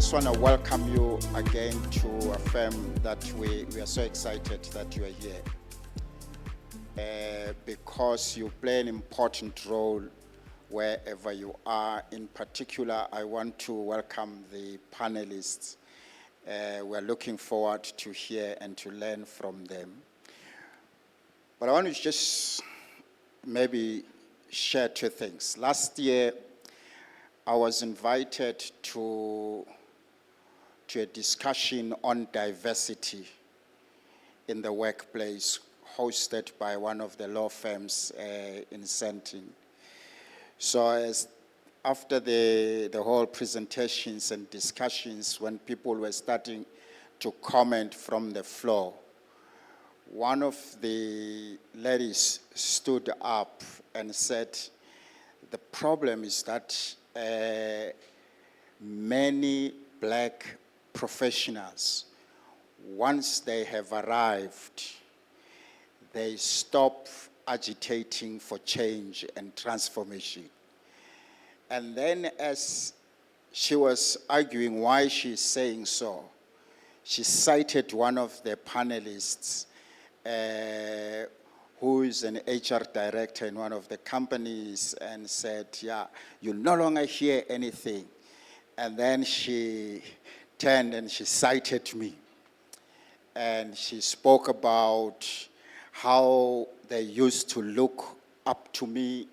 just want to welcome you again to affirm that we are so excited that you are here because you play an important role wherever you are. In particular, I want to welcome the panelists. We're looking forward to hear and to learn from them. But I want to just maybe share two things. Last year, I was invited to a discussion on diversity in the workplace, hosted by one of the law firms in Sentin. So after the whole presentations and discussions, when people were starting to comment from the floor, one of the ladies stood up and said, the problem is that many black professionals, once they have arrived, they stop agitating for change and transformation. And then as she was arguing why she's saying so, she cited one of the panelists who is an HR director in one of the companies and said, yeah, you no longer hear anything. And then she turned and she cited me. And she spoke about how they used to look up to me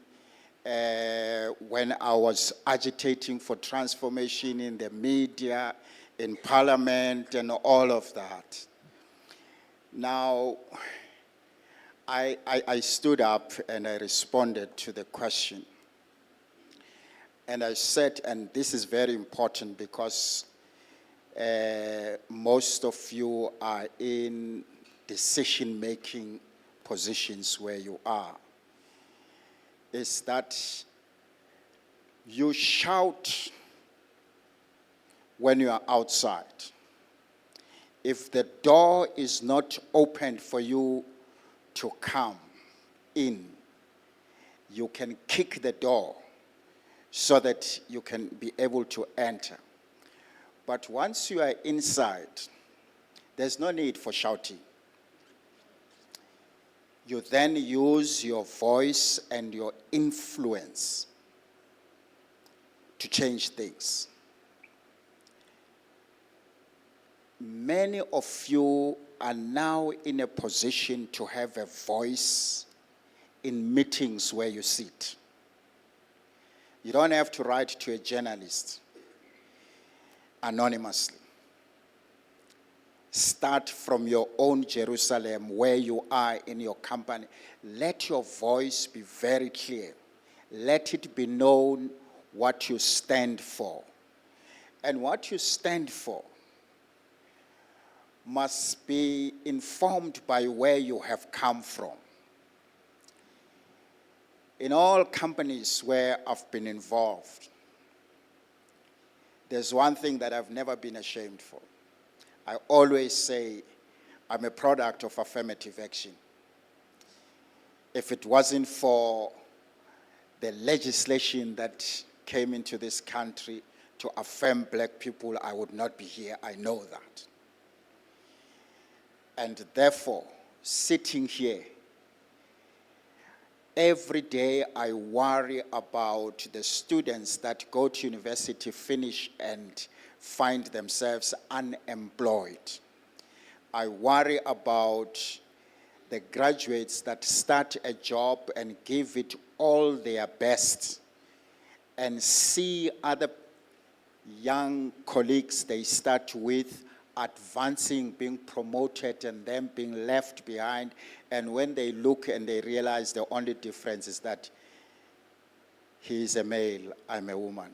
when I was agitating for transformation in the media, in parliament, and all of that. Now, I stood up and I responded to the question. And I said, and this is very important because most of you are in decision-making positions where you are, is that you shout when you are outside. If the door is not open for you to come in, you can kick the door so that you can be able to enter. But once you are inside, there's no need for shouting. You then use your voice and your influence to change things. Many of you are now in a position to have a voice in meetings where you sit. You don't have to write to a journalist anonymously. Start from your own Jerusalem, where you are in your company. Let your voice be very clear. Let it be known what you stand for. And what you stand for must be informed by where you have come from. In all companies where I've been involved, there's one thing that I've never been ashamed for. I always say I'm a product of affirmative action. If it wasn't for the legislation that came into this country to affirm black people, I would not be here. I know that. And therefore, sitting here, every day I worry about the students that go to university, finish, and find themselves unemployed. I worry about the graduates that start a job and give it all their best and see other young colleagues they start with advancing, being promoted, and them being left behind. And when they look and they realize the only difference is that he is a male, I'm a woman.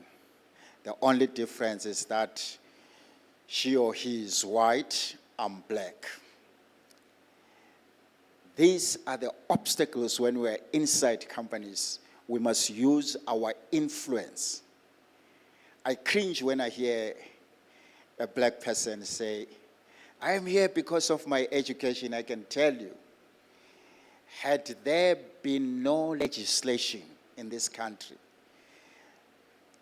The only difference is that she or he is white, I'm black. These are the obstacles when we're inside companies. We must use our influence. I cringe when I hear a black person say, I am here because of my education. I can tell you, had there been no legislation in this country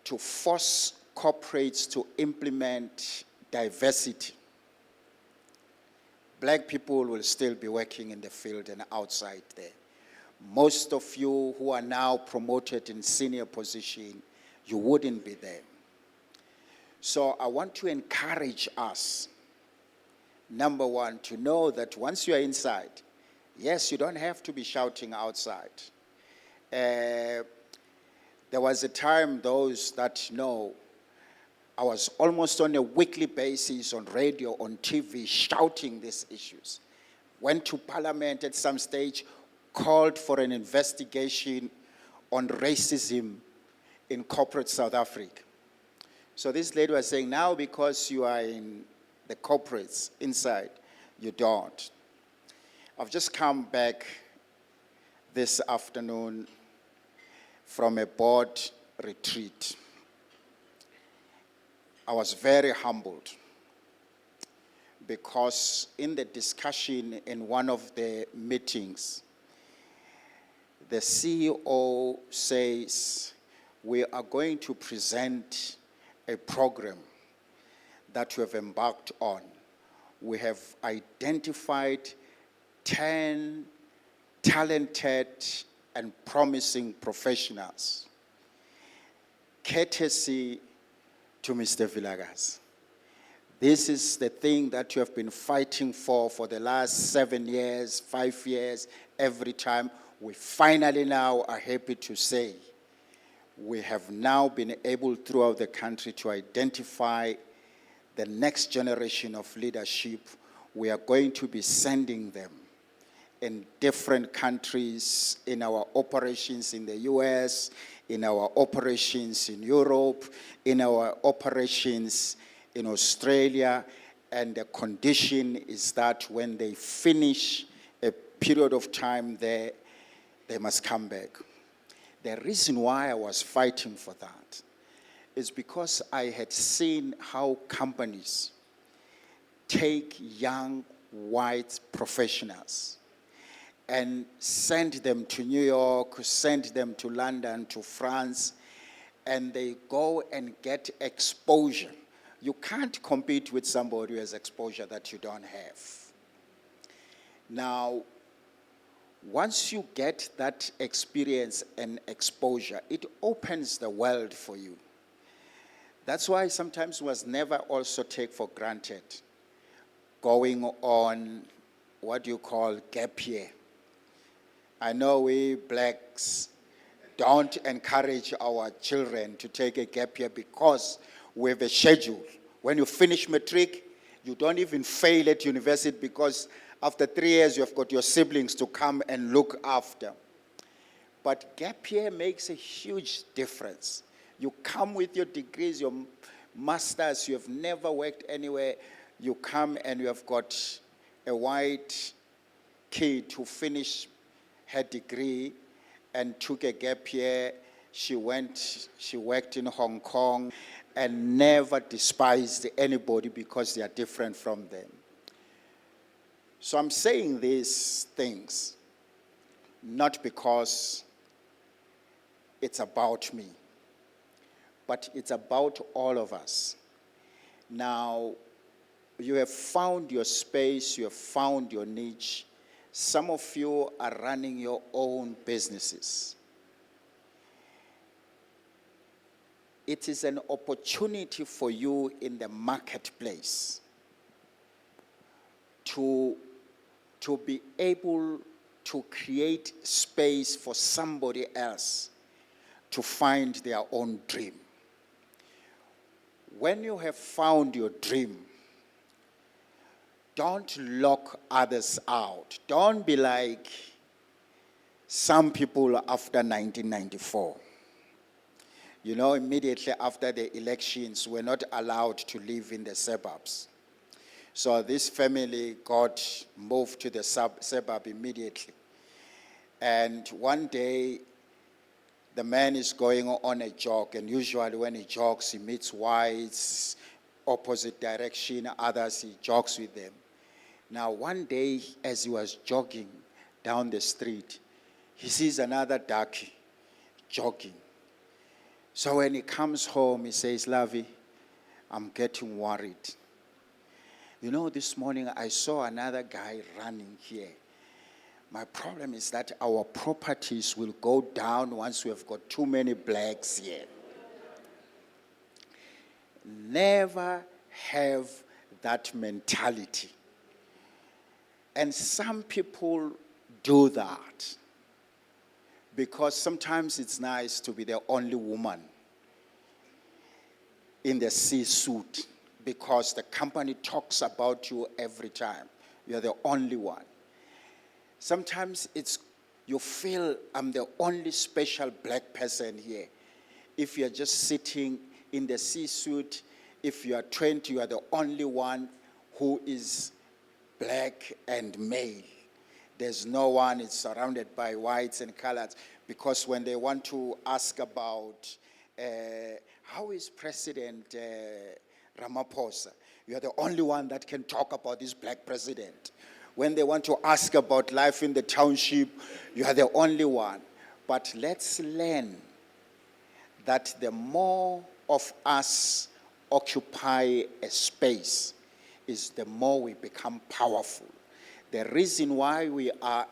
to force corporates to implement diversity, black people will still be working in the field and outside there. Most of you who are now promoted in senior position, you wouldn't be there. So I want to encourage us, number one, to know that once you are inside, yes, you don't have to be shouting outside. There was a time, those that know, I was almost on a weekly basis on radio, on TV, shouting these issues. Went to Parliament at some stage, called for an investigation on racism in corporate South Africa. So this lady was saying, now because you are in the corporates inside, you don't. I've just come back this afternoon from a board retreat. I was very humbled because in the discussion in one of the meetings, the CEO says, we are going to present a program that we have embarked on. We have identified 10 talented and promising professionals, courtesy to Mr. Vilakazi. This is the thing that you have been fighting for the last 7 years, 5 years, every time. We finally now are happy to say we have now been able throughout the country to identify the next generation of leadership. We are going to be sending them in different countries, in our operations in the US, in our operations in Europe, in our operations in Australia, and the condition is that when they finish a period of time there, they must come back. The reason why I was fighting for that is because I had seen how companies take young white professionals and send them to New York, send them to London, to France, and they go and get exposure. You can't compete with somebody who has exposure that you don't have. Now, once you get that experience and exposure, it opens the world for you. That's why sometimes was never also take for granted going on what you call gap year. I know we blacks don't encourage our children to take a gap year because we have a schedule. When you finish matric, you don't even fail at university because after 3 years you have got your siblings to come and look after. But gap year makes a huge difference. You come with your degrees, your masters, you have never worked anywhere. You come and you have got a white kid who finished her degree and took a gap year. She worked in Hong Kong and never despised anybody because they are different from them. So I'm saying these things not because it's about me, but it's about all of us. Now, you have found your space, you have found your niche. Some of you are running your own businesses. It is an opportunity for you in the marketplace to be able to create space for somebody else to find their own dream. When you have found your dream, don't lock others out. Don't be like some people after 1994. You know, immediately after the elections, we're not allowed to live in the suburbs. So this family got moved to the suburb immediately. And one day, the man is going on a jog, and usually when he jogs, he meets whites, opposite direction, others, he jogs with them. Now, one day, as he was jogging down the street, he sees another darky jogging. So when he comes home, he says, Lavi, I'm getting worried. You know, this morning I saw another guy running here. My problem is that our properties will go down once we have got too many blacks here. Never have that mentality. And some people do that because sometimes it's nice to be the only woman in the C-suite because the company talks about you every time. You're the only one. Sometimes you feel I'm the only special black person here. If you're just sitting in the C-suite, if you are 20, you are the only one who is black and male. There's no one, it's surrounded by whites and colors. Because when they want to ask about how is President Ramaphosa, you are the only one that can talk about this black president. When they want to ask about life in the township, you are the only one. But let's learn that the more of us occupy a space, is the more we become powerful. The reason why we are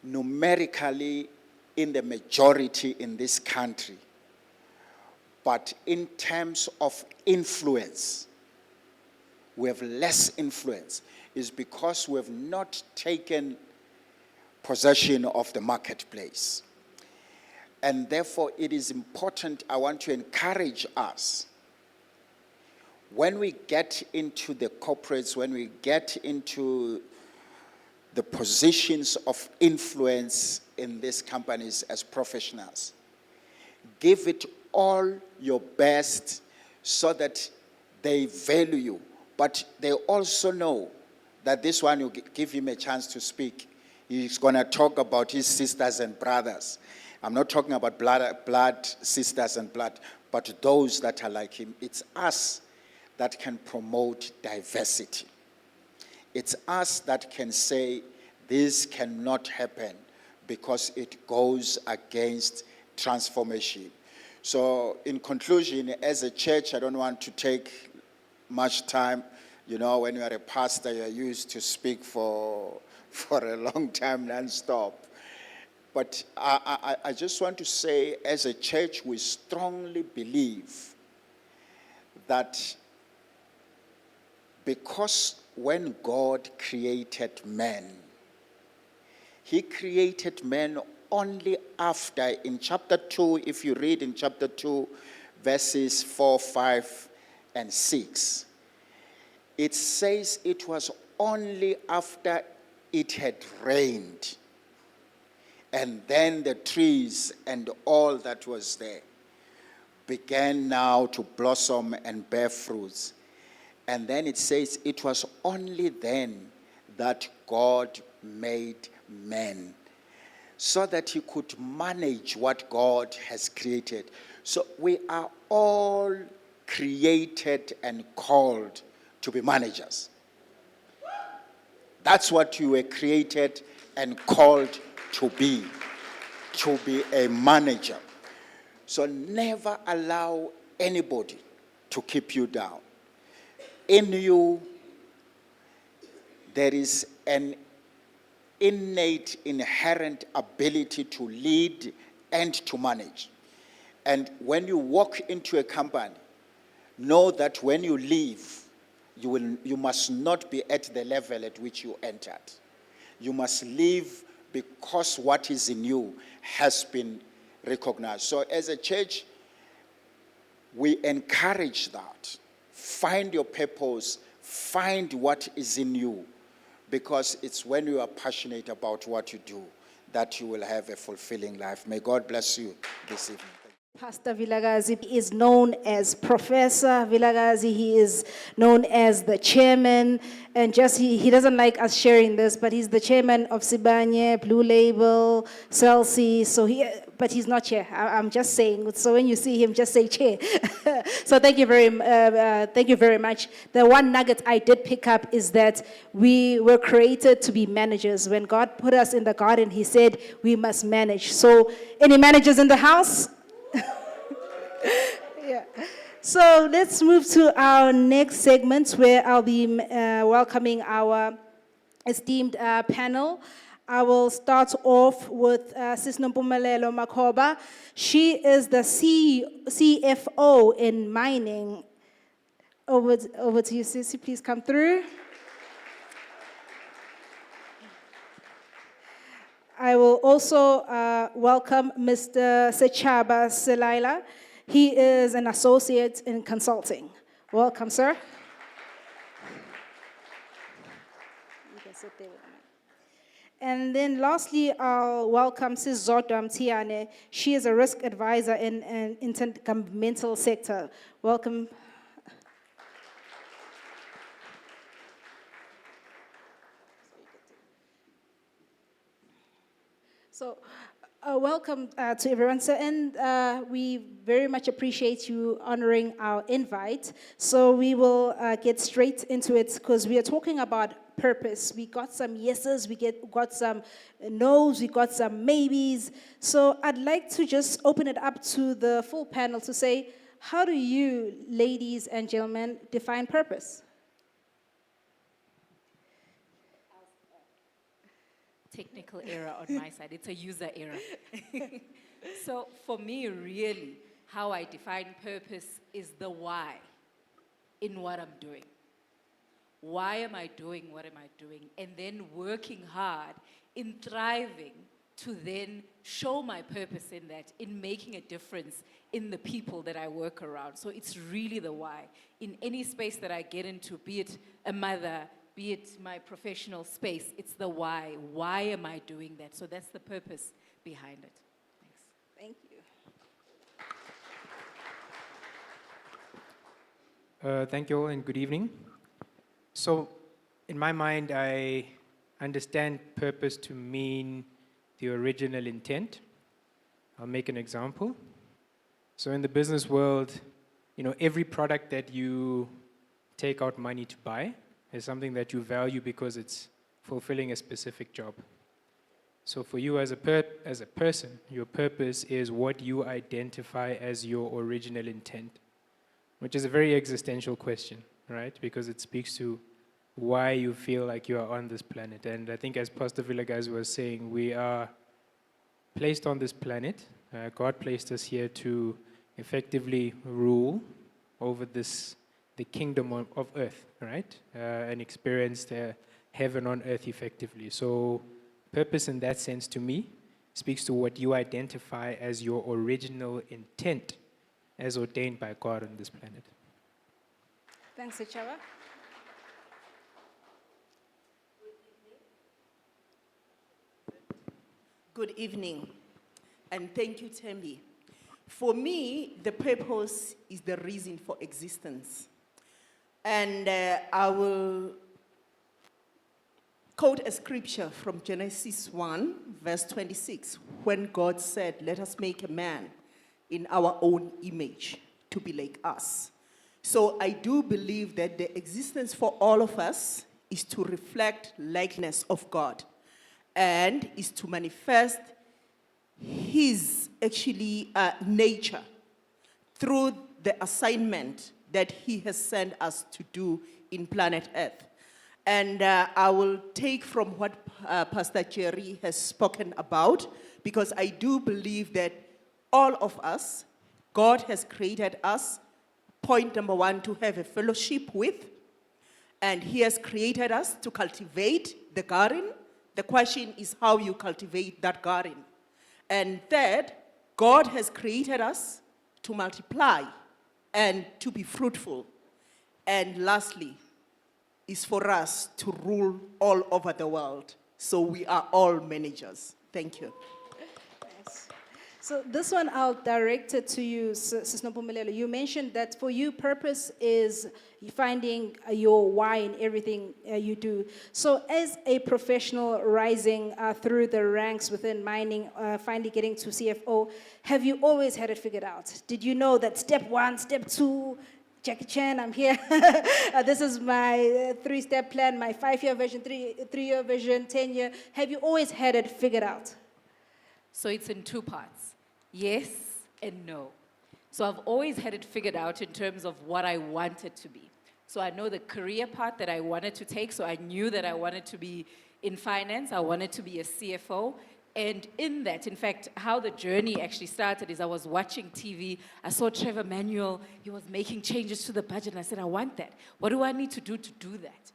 numerically in the majority in this country, but in terms of influence, we have less influence, is because we have not taken possession of the marketplace. And therefore, it is important, I want to encourage us, when we get into the corporates, when we get into the positions of influence in these companies as professionals, give it all your best so that they value you. But they also know that this one, you give him a chance to speak. He's going to talk about his sisters and brothers. I'm not talking about blood sisters and blood, but those that are like him. It's us that can promote diversity. It's us that can say this cannot happen because it goes against transformation. So in conclusion, as a church, I don't want to take much time. You know, when you are a pastor, you're used to speak for a long time non-stop. But I just want to say, as a church, we strongly believe that because when God created man, he created man only after, in chapter 2, if you read in chapter 2, verses 4, 5, and 6, it says it was only after it had rained, and then the trees and all that was there began now to blossom and bear fruits. And then it says it was only then that God made man, so that he could manage what God has created. So we are all created and called to be managers. That's what you were created and called to be a manager. So never allow anybody to keep you down. In you, there is an innate, inherent ability to lead and to manage. And when you walk into a company, know that when you leave, you must not be at the level at which you entered. You must leave because what is in you has been recognized. So as a church, we encourage that. Find your purpose, find what is in you, because it's when you are passionate about what you do that you will have a fulfilling life. May God bless you this evening. Pastor Vilakazi is known as Professor Vilakazi. He is known as the chairman, and just he doesn't like us sharing this, but he's the chairman of Sibanye, Blue Label, Celsi. So but he's not chair. I'm just saying. So when you see him, just say chair. So thank you very much. The one nugget I did pick up is that we were created to be managers. When God put us in the garden, He said we must manage. So any managers in the house? Yeah. So let's move to our next segment where I'll be welcoming our esteemed panel. I will start off with Sis Nompumelelo Makhoba. She is the CFO in mining. Over to you, Sissy. Please come through. I will also welcome Mr. Sechaba Selaila. He is an associate in consulting. Welcome, sir. You can sit there with me. And then lastly, I'll welcome Sis Zodwa Mtiane. She is a risk advisor in an intergovernmental sector. Welcome. So, welcome to everyone. So, and we very much appreciate you honoring our invite. So, we will get straight into it because we are talking about purpose. We got some yeses, got some no's, we got some maybes. So, I'd like to just open it up to the full panel to say, how do you, ladies and gentlemen, define purpose? Technical error on my side. It's a user error. So for me, really, how I define purpose is the why in what I'm doing. Why am I doing what am I doing? And then working hard in thriving to then show my purpose in that, in making a difference in the people that I work around. So it's really the why. In any space that I get into, be it a mother, be it my professional space, it's the why. Why am I doing that? So that's the purpose behind it. Thanks. Thank you. Thank you all and good evening. So in my mind, I understand purpose to mean the original intent. I'll make an example. So in the business world, every product that you take out money to buy is something that you value because it's fulfilling a specific job. So for you as a person, your purpose is what you identify as your original intent, which is a very existential question, right? Because it speaks to why you feel like you are on this planet. And I think as Pastor Villagaz was saying, we are placed on this planet. God placed us here to effectively rule over the kingdom of earth, right? And experience the heaven on earth effectively. So purpose in that sense to me speaks to what you identify as your original intent as ordained by God on this planet. Thanks, Sechaba. Good evening, and thank you, Tembi. For me, the purpose is the reason for existence. And I will quote a scripture from Genesis 1, verse 26, when God said, "Let us make a man in our own image to be like us." So I do believe that the existence for all of us is to reflect likeness of God and is to manifest his nature through the assignment that he has sent us to do in planet Earth. And I will take from what Pastor Jerry has spoken about, because I do believe that all of us, God has created us, point number one, to have a fellowship with, and he has created us to cultivate the garden. The question is how you cultivate that garden. And third, God has created us to multiply and to be fruitful. And lastly, is for us to rule all over the world. So we are all managers. Thank you. Yes. So this one I'll direct it to you, Sis Nompumelelo. You mentioned that for you, purpose is finding your why in everything you do. So as a professional rising through the ranks within mining, finally getting to CFO, have you always had it figured out? Did you know that step one, step two, Jackie Chan, I'm here. This is my 3-step plan, my 5-year vision, 3-year vision, 10-year. Have you always had it figured out? So it's in two parts, yes and no. So I've always had it figured out in terms of what I wanted to be. So I know the career path that I wanted to take. So I knew that I wanted to be in finance. I wanted to be a CFO. And in that, in fact, how the journey actually started is I was watching TV. I saw Trevor Manuel. He was making changes to the budget. And I said, I want that. What do I need to do that?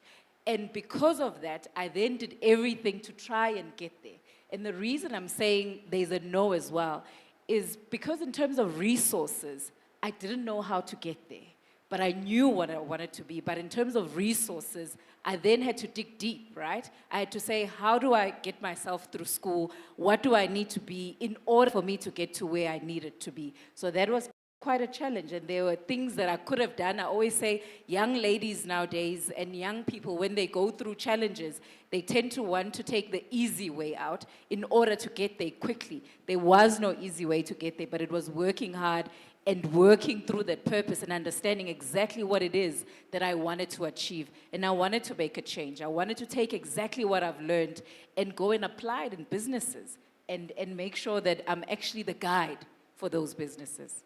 And because of that, I then did everything to try and get there. And the reason I'm saying there's a no as well is because in terms of resources, I didn't know how to get there. But I knew what I wanted to be. But in terms of resources, I then had to dig deep, right? I had to say, how do I get myself through school? What do I need to be in order for me to get to where I needed to be? So that was quite a challenge. And there were things that I could have done. I always say young ladies nowadays and young people, when they go through challenges, they tend to want to take the easy way out in order to get there quickly. There was no easy way to get there, but it was working hard and working through that purpose and understanding exactly what it is that I wanted to achieve. And I wanted to make a change. I wanted to take exactly what I've learned and go and apply it in businesses and make sure that I'm actually the guide for those businesses.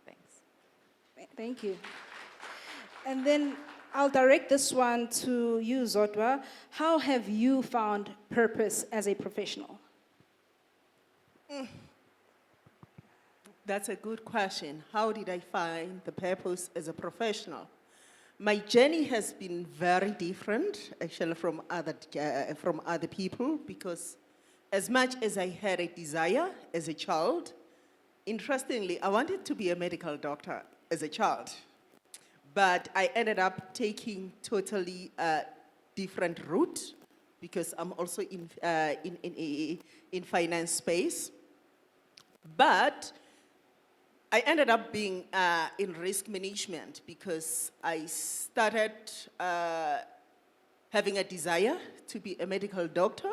Thanks. Thank you. And then I'll direct this one to you, Zodwa. How have you found purpose as a professional? That's a good question. How did I find the purpose as a professional? My journey has been very different, actually, from other people, because as much as I had a desire as a child, interestingly, I wanted to be a medical doctor as a child. But I ended up taking totally a different route because I'm also in finance space. But I ended up being in risk management because I started having a desire to be a medical doctor.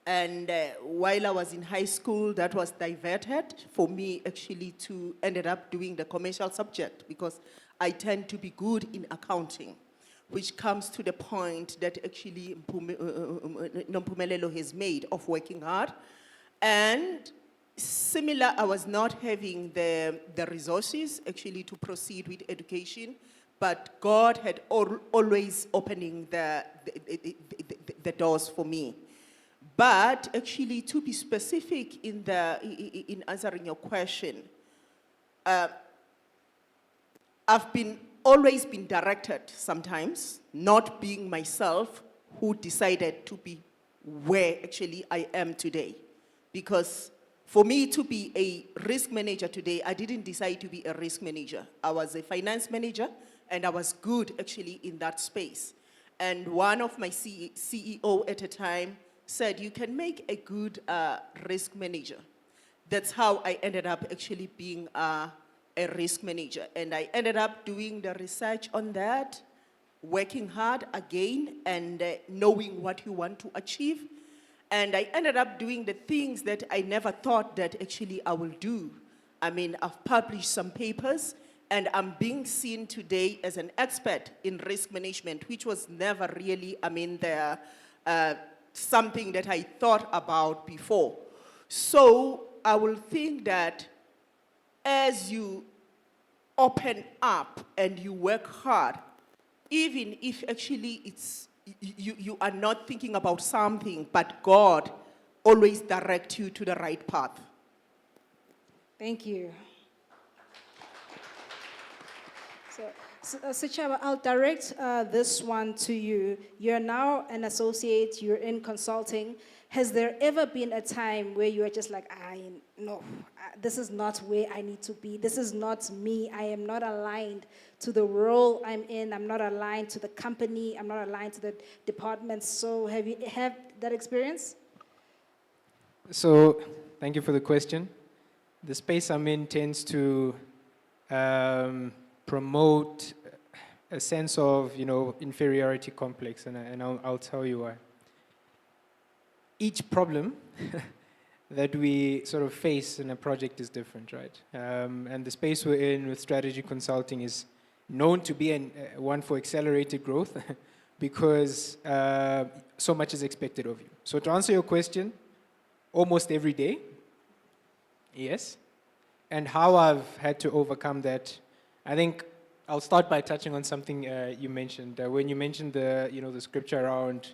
And while I was in high school, that was diverted for me actually to ended up doing the commercial subject because I tend to be good in accounting, which comes to the point that actually Nompumelelo has made of working hard. And similar, I was not having the resources actually to proceed with education, but God had always opening the doors for me. But actually, to be specific in answering your question, I've always been directed sometimes, not being myself who decided to be where actually I am today. Because for me to be a risk manager today, I didn't decide to be a risk manager. I was a finance manager, and I was good actually in that space. And one of my CEO at a time said, you can make a good risk manager. That's how I ended up actually being a risk manager. And I ended up doing the research on that, working hard again, and knowing what you want to achieve. And I ended up doing the things that I never thought that actually I will do. I mean, I've published some papers, and I'm being seen today as an expert in risk management, which was never really, something that I thought about before. So I will think that as you open up and you work hard, even if actually you are not thinking about something, but God always directs you to the right path. Thank you. So, Sechaba, I'll direct this one to you. You're now an associate, you're in consulting. Has there ever been a time where you were just like, no, this is not where I need to be. This is not me. I am not aligned to the role I'm in. I'm not aligned to the company. I'm not aligned to the department. So have you had that experience? So thank you for the question. The space I'm in tends to promote a sense of, inferiority complex, and I'll tell you why. Each problem that we sort of face in a project is different, right? And the space we're in with strategy consulting is known to be one for accelerated growth because so much is expected of you. So to answer your question, almost every day, yes. And how I've had to overcome that, I think I'll start by touching on something you mentioned. When you mentioned the scripture around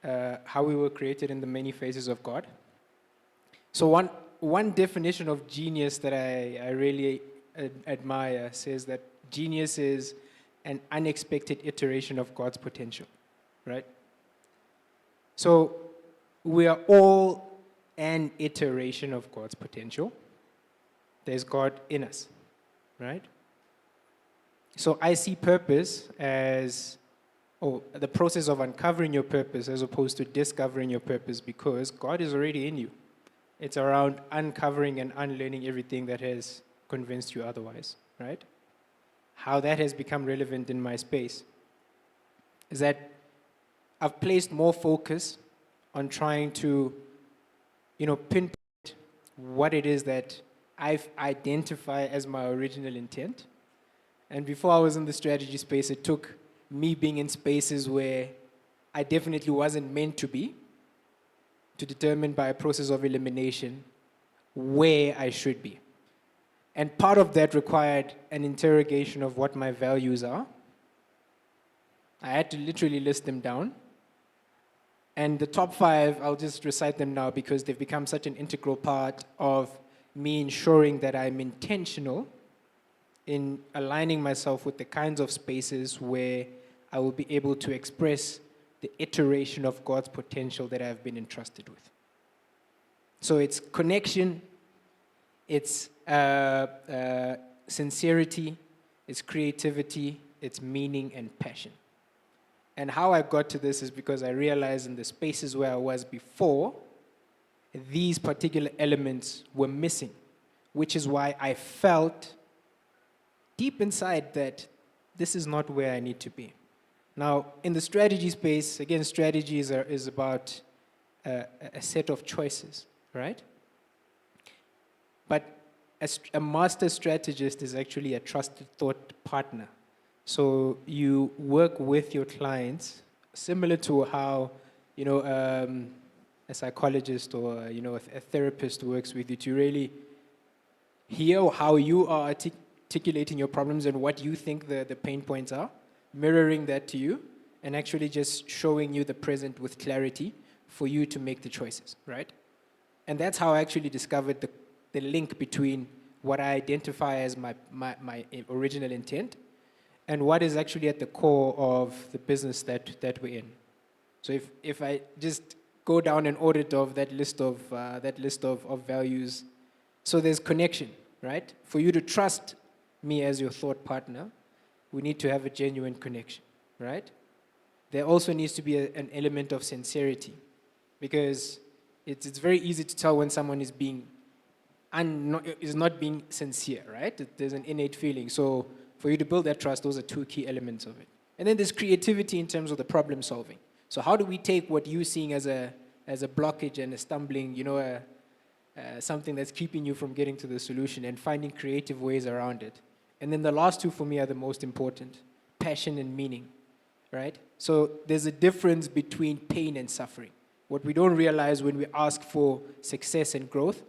how we were created in the many faces of God. So one definition of genius that I really admire says that genius is an unexpected iteration of God's potential, right? So we are all an iteration of God's potential. There's God in us, right? So I see purpose as the process of uncovering your purpose as opposed to discovering your purpose, because God is already in you. It's around uncovering and unlearning everything that has convinced you otherwise, right? How that has become relevant in my space is that I've placed more focus on trying to, pinpoint what it is that I've identified as my original intent. And before I was in the strategy space, it took me being in spaces where I definitely wasn't meant to be, to determine by a process of elimination where I should be. And part of that required an interrogation of what my values are. I had to literally list them down. And the top 5, I'll just recite them now because they've become such an integral part of me ensuring that I'm intentional in aligning myself with the kinds of spaces where I will be able to express the iteration of God's potential that I've been entrusted with. So it's connection, it's sincerity, it's creativity, it's meaning and passion. And how I got to this is because I realized in the spaces where I was before, these particular elements were missing, which is why I felt deep inside that this is not where I need to be. Now, in the strategy space, again, strategy is about a set of choices, right? But a master strategist is actually a trusted thought partner. So you work with your clients, similar to how, a psychologist or, a therapist works with you, to really hear how you are articulating your problems and what you think the pain points are, mirroring that to you, and actually just showing you the present with clarity for you to make the choices, right? And that's how I actually discovered the link between what I identify as my original intent and what is actually at the core of the business that we're in. So if I just go down an audit of that list of values, so there's connection, right? For you to trust me as your thought partner, we need to have a genuine connection, right? There also needs to be an element of sincerity, because it's very easy to tell when someone is not being sincere, right? There's an innate feeling. So for you to build that trust, those are 2 key elements of it. And then there's creativity in terms of the problem solving. So how do we take what you're seeing as a blockage and a stumbling, something that's keeping you from getting to the solution, and finding creative ways around it. And then the last 2 for me are the most important: passion and meaning, right? So there's a difference between pain and suffering. What we don't realize when we ask for success and growth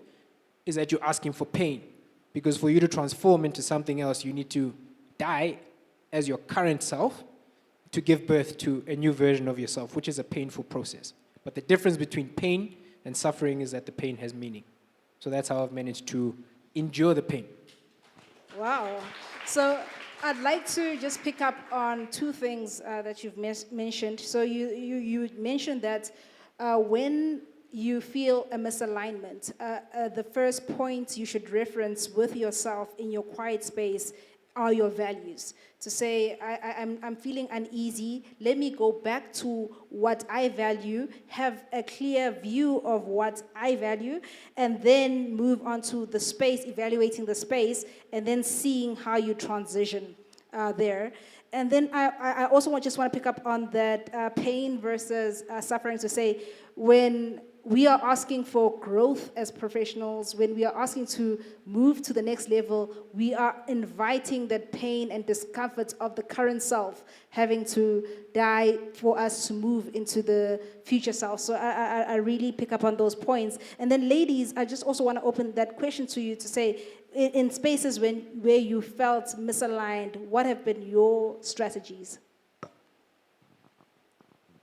is that you're asking for pain, because for you to transform into something else, you need to die as your current self to give birth to a new version of yourself, which is a painful process. But the difference between pain and suffering is that the pain has meaning. So that's how I've managed to endure the pain. Wow. So I'd like to just pick up on 2 things that you've mentioned. So you mentioned that when you feel a misalignment, the first point you should reference with yourself in your quiet space are your values. To say, I'm feeling uneasy, let me go back to what I value, have a clear view of what I value, and then move on to the space, evaluating the space, and then seeing how you transition there. And then I also just want to pick up on that pain versus suffering, to say, when we are asking for growth as professionals, when we are asking to move to the next level, we are inviting that pain and discomfort of the current self having to die for us to move into the future self. So I really pick up on those points. And then ladies, I just also want to open that question to you to say, in spaces where you felt misaligned, what have been your strategies?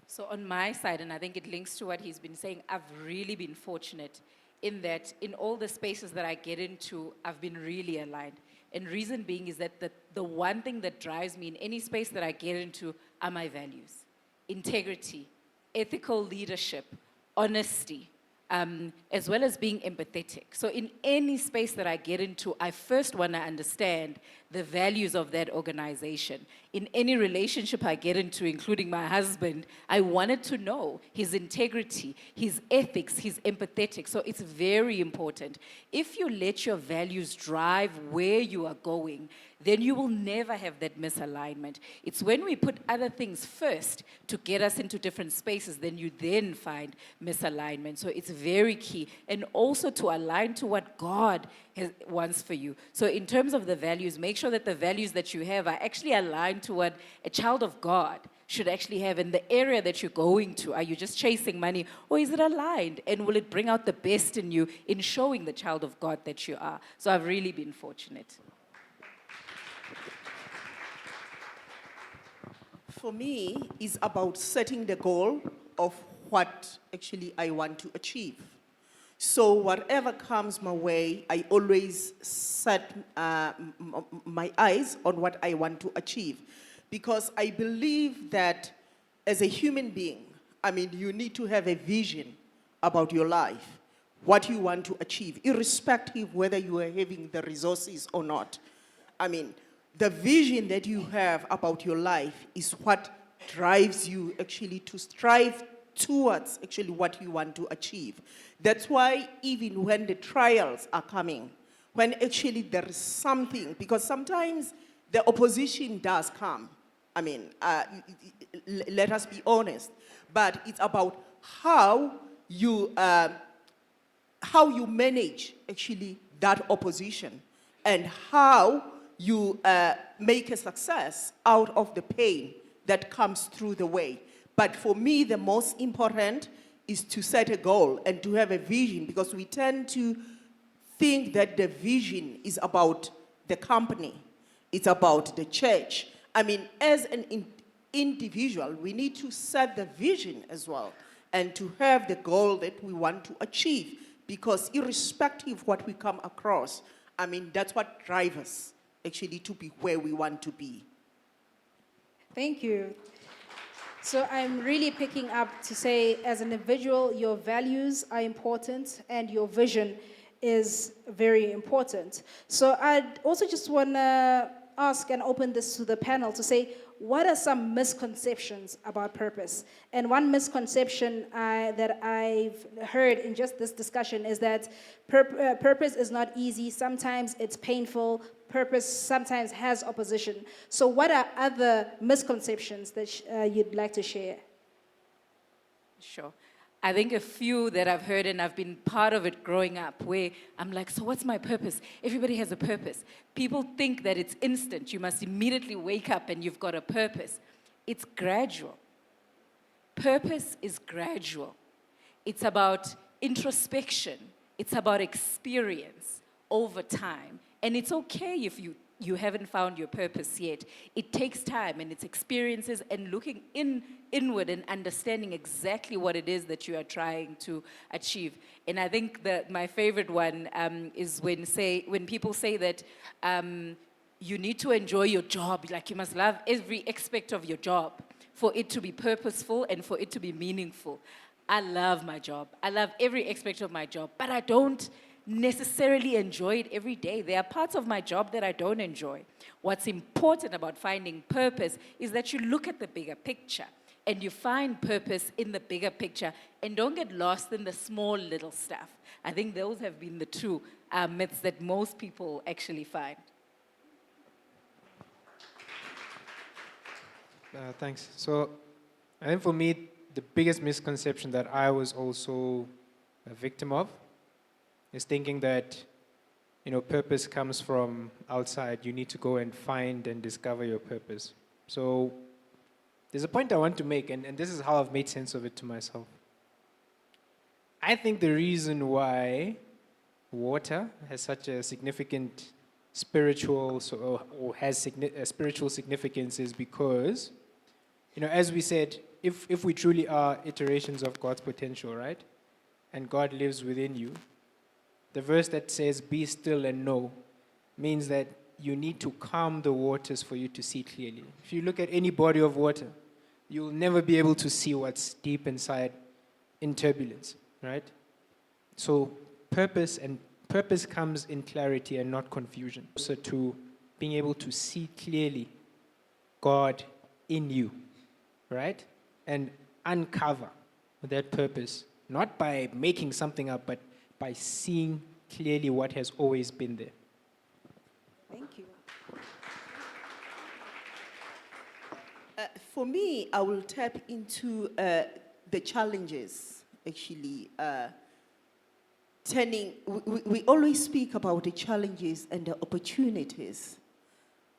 So on my side, and I think it links to what he's been saying, I've really been fortunate in that in all the spaces that I get into, I've been really aligned. And reason being is that the one thing that drives me in any space that I get into are my values. Integrity, ethical leadership, honesty, as well as being empathetic. So in any space that I get into, I first want to understand the values of that organization. In any relationship I get into, including my husband, I wanted to know his integrity, his ethics, his empathetic. So it's very important. If you let your values drive where you are going, then you will never have that misalignment. It's when we put other things first to get us into different spaces, then you then find misalignment. So it's very key. And also to align to what God wants for you. So in terms of the values, make sure that the values that you have are actually aligned to what a child of God should actually have in the area that you're going to. Are you just chasing money, or is it aligned? And will it bring out the best in you in showing the child of God that you are? So I've really been fortunate. For me, is about setting the goal of what actually I want to achieve. So whatever comes my way, I always set my eyes on what I want to achieve. Because I believe that as a human being, I mean, you need to have a vision about your life, what you want to achieve, irrespective whether you are having the resources or not. I mean, the vision that you have about your life is what drives you actually to strive towards actually what you want to achieve. That's why even when the trials are coming, when actually there is something, because sometimes the opposition does come. I mean, let us be honest, but it's about how you manage actually that opposition and how you make a success out of the pain that comes through the way. But for me, the most important is to set a goal and to have a vision, because we tend to think that the vision is about the company, it's about the church. I mean, as an individual, we need to set the vision as well and to have the goal that we want to achieve, because irrespective of what we come across, I mean, that's what drives us actually to be where we want to be. Thank you. So I'm really picking up to say, as an individual, your values are important and your vision is very important. So I'd also just want to ask and open this to the panel to say, what are some misconceptions about purpose? And one misconception that I've heard in just this discussion is that purpose is not easy. Sometimes it's painful. Purpose sometimes has opposition. So what are other misconceptions that you'd like to share? Sure. I think a few that I've heard, and I've been part of it growing up, where I'm like, so what's my purpose? Everybody has a purpose. People think that it's instant. You must immediately wake up and you've got a purpose. It's gradual. Purpose is gradual. It's about introspection. It's about experience over time. And it's okay if you haven't found your purpose yet. It takes time, and it's experiences and looking inward and understanding exactly what it is that you are trying to achieve. And I think that my favorite one is when people say that you need to enjoy your job, like you must love every aspect of your job for it to be purposeful and for it to be meaningful. I love my job. I love every aspect of my job, but I don't necessarily enjoy it every day. There are parts of my job that I don't enjoy. What's important about finding purpose is that you look at the bigger picture and you find purpose in the bigger picture and don't get lost in the small little stuff. I think those have been the two myths that most people actually find. Thanks. So I think for me, the biggest misconception that I was also a victim of, is thinking that, purpose comes from outside. You need to go and find and discover your purpose. So there's a point I want to make, and this is how I've made sense of it to myself. I think the reason why water has such a significant spiritual, or has spiritual significance is because, as we said, if we truly are iterations of God's potential, right? And God lives within you, the verse that says, "Be still and know," means that you need to calm the waters for you to see clearly. If you look at any body of water, you'll never be able to see what's deep inside in turbulence, right? So purpose comes in clarity and not confusion. So to being able to see clearly God in you, right? And uncover that purpose, not by making something up, but by seeing clearly what has always been there. Thank you. For me, I will tap into the challenges, actually. We always speak about the challenges and the opportunities.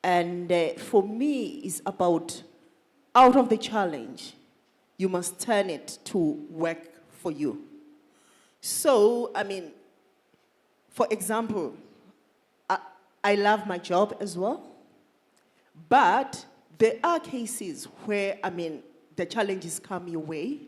And for me, it's about out of the challenge, you must turn it to work for you. So, for example, I love my job as well, but there are cases where, the challenges come your way,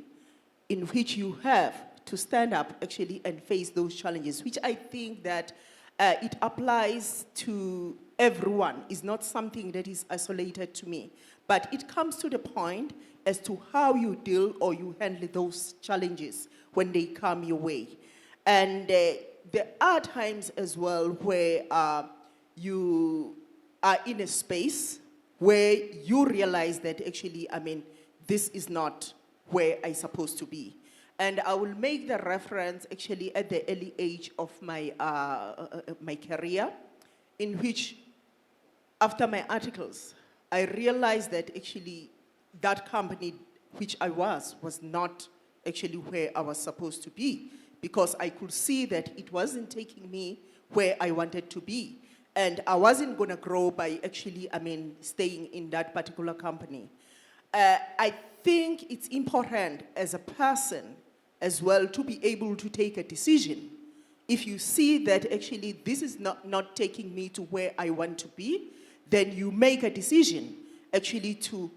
in which you have to stand up actually and face those challenges, which I think that it applies to everyone. It's not something that is isolated to me, but it comes to the point as to how you deal or you handle those challenges when they come your way. And there are times as well where you are in a space where you realize that actually, this is not where I'm supposed to be. And I will make the reference actually at the early age of my career, in which after my articles, I realized that actually that company which I was not actually where I was supposed to be, because I could see that it wasn't taking me where I wanted to be. And I wasn't going to grow by actually, staying in that particular company. I think it's important as a person as well to be able to take a decision. If you see that actually this is not taking me to where I want to be, then you make a decision actually to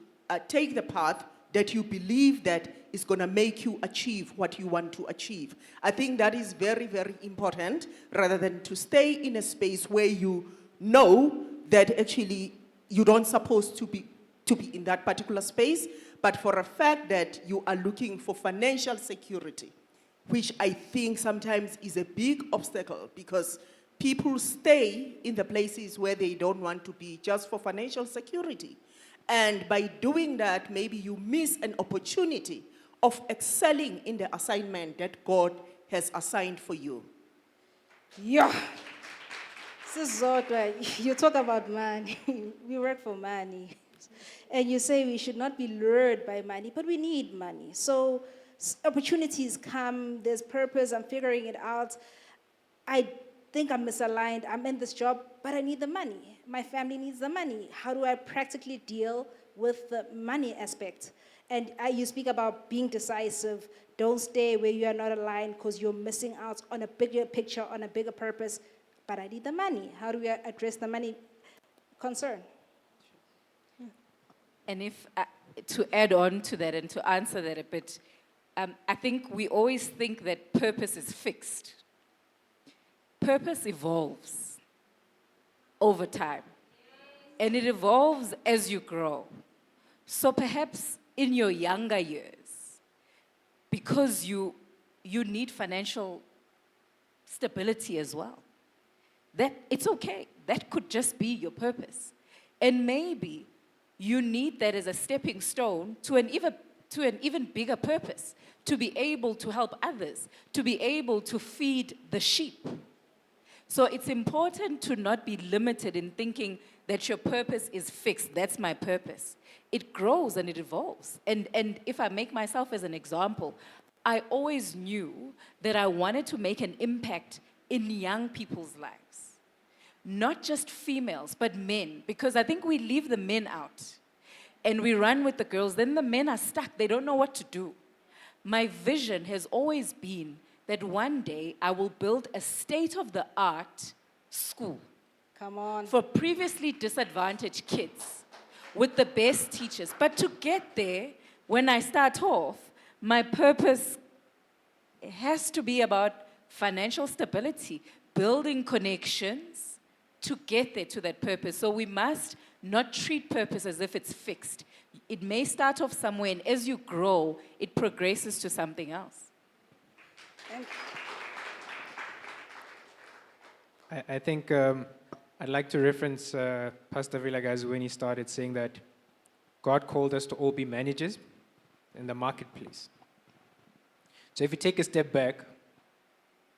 take the path that you believe that is going to make you achieve what you want to achieve. I think that is very, very important, rather than to stay in a space where you know that actually you don't supposed to be in that particular space, but for a fact that you are looking for financial security, which I think sometimes is a big obstacle, because people stay in the places where they don't want to be just for financial security. And by doing that, maybe you miss an opportunity of excelling in the assignment that God has assigned for you. Yeah. Sizodwa, you talk about money. We work for money. And you say we should not be lured by money, but we need money. So opportunities come, there's purpose, I'm figuring it out. I think I'm misaligned, I'm in this job, but I need the money. My family needs the money. How do I practically deal with the money aspect? And you speak about being decisive. Don't stay where you are not aligned because you're missing out on a bigger picture, on a bigger purpose. But I need the money. How do we address the money concern? And if, to add on to that and to answer that a bit, I think we always think that purpose is fixed. Purpose evolves over time. And it evolves as you grow. So perhaps in your younger years, because you need financial stability as well, that it's okay. That could just be your purpose. And maybe you need that as a stepping stone to an even bigger purpose, to be able to help others, to be able to feed the sheep. So it's important to not be limited in thinking that your purpose is fixed. That's my purpose. It grows and it evolves. And if I make myself as an example, I always knew that I wanted to make an impact in young people's lives. Not just females, but men, because I think we leave the men out and we run with the girls, then the men are stuck, they don't know what to do. My vision has always been that one day I will build a state-of-the-art school Come on. for previously disadvantaged kids with the best teachers. But to get there, when I start off, my purpose has to be about financial stability, building connections to get there to that purpose. So we must not treat purpose as if it's fixed. It may start off somewhere, and as you grow, it progresses to something else. I think I'd like to reference Pastor Vilagazi when he started saying that God called us to all be managers in the marketplace. So if you take a step back,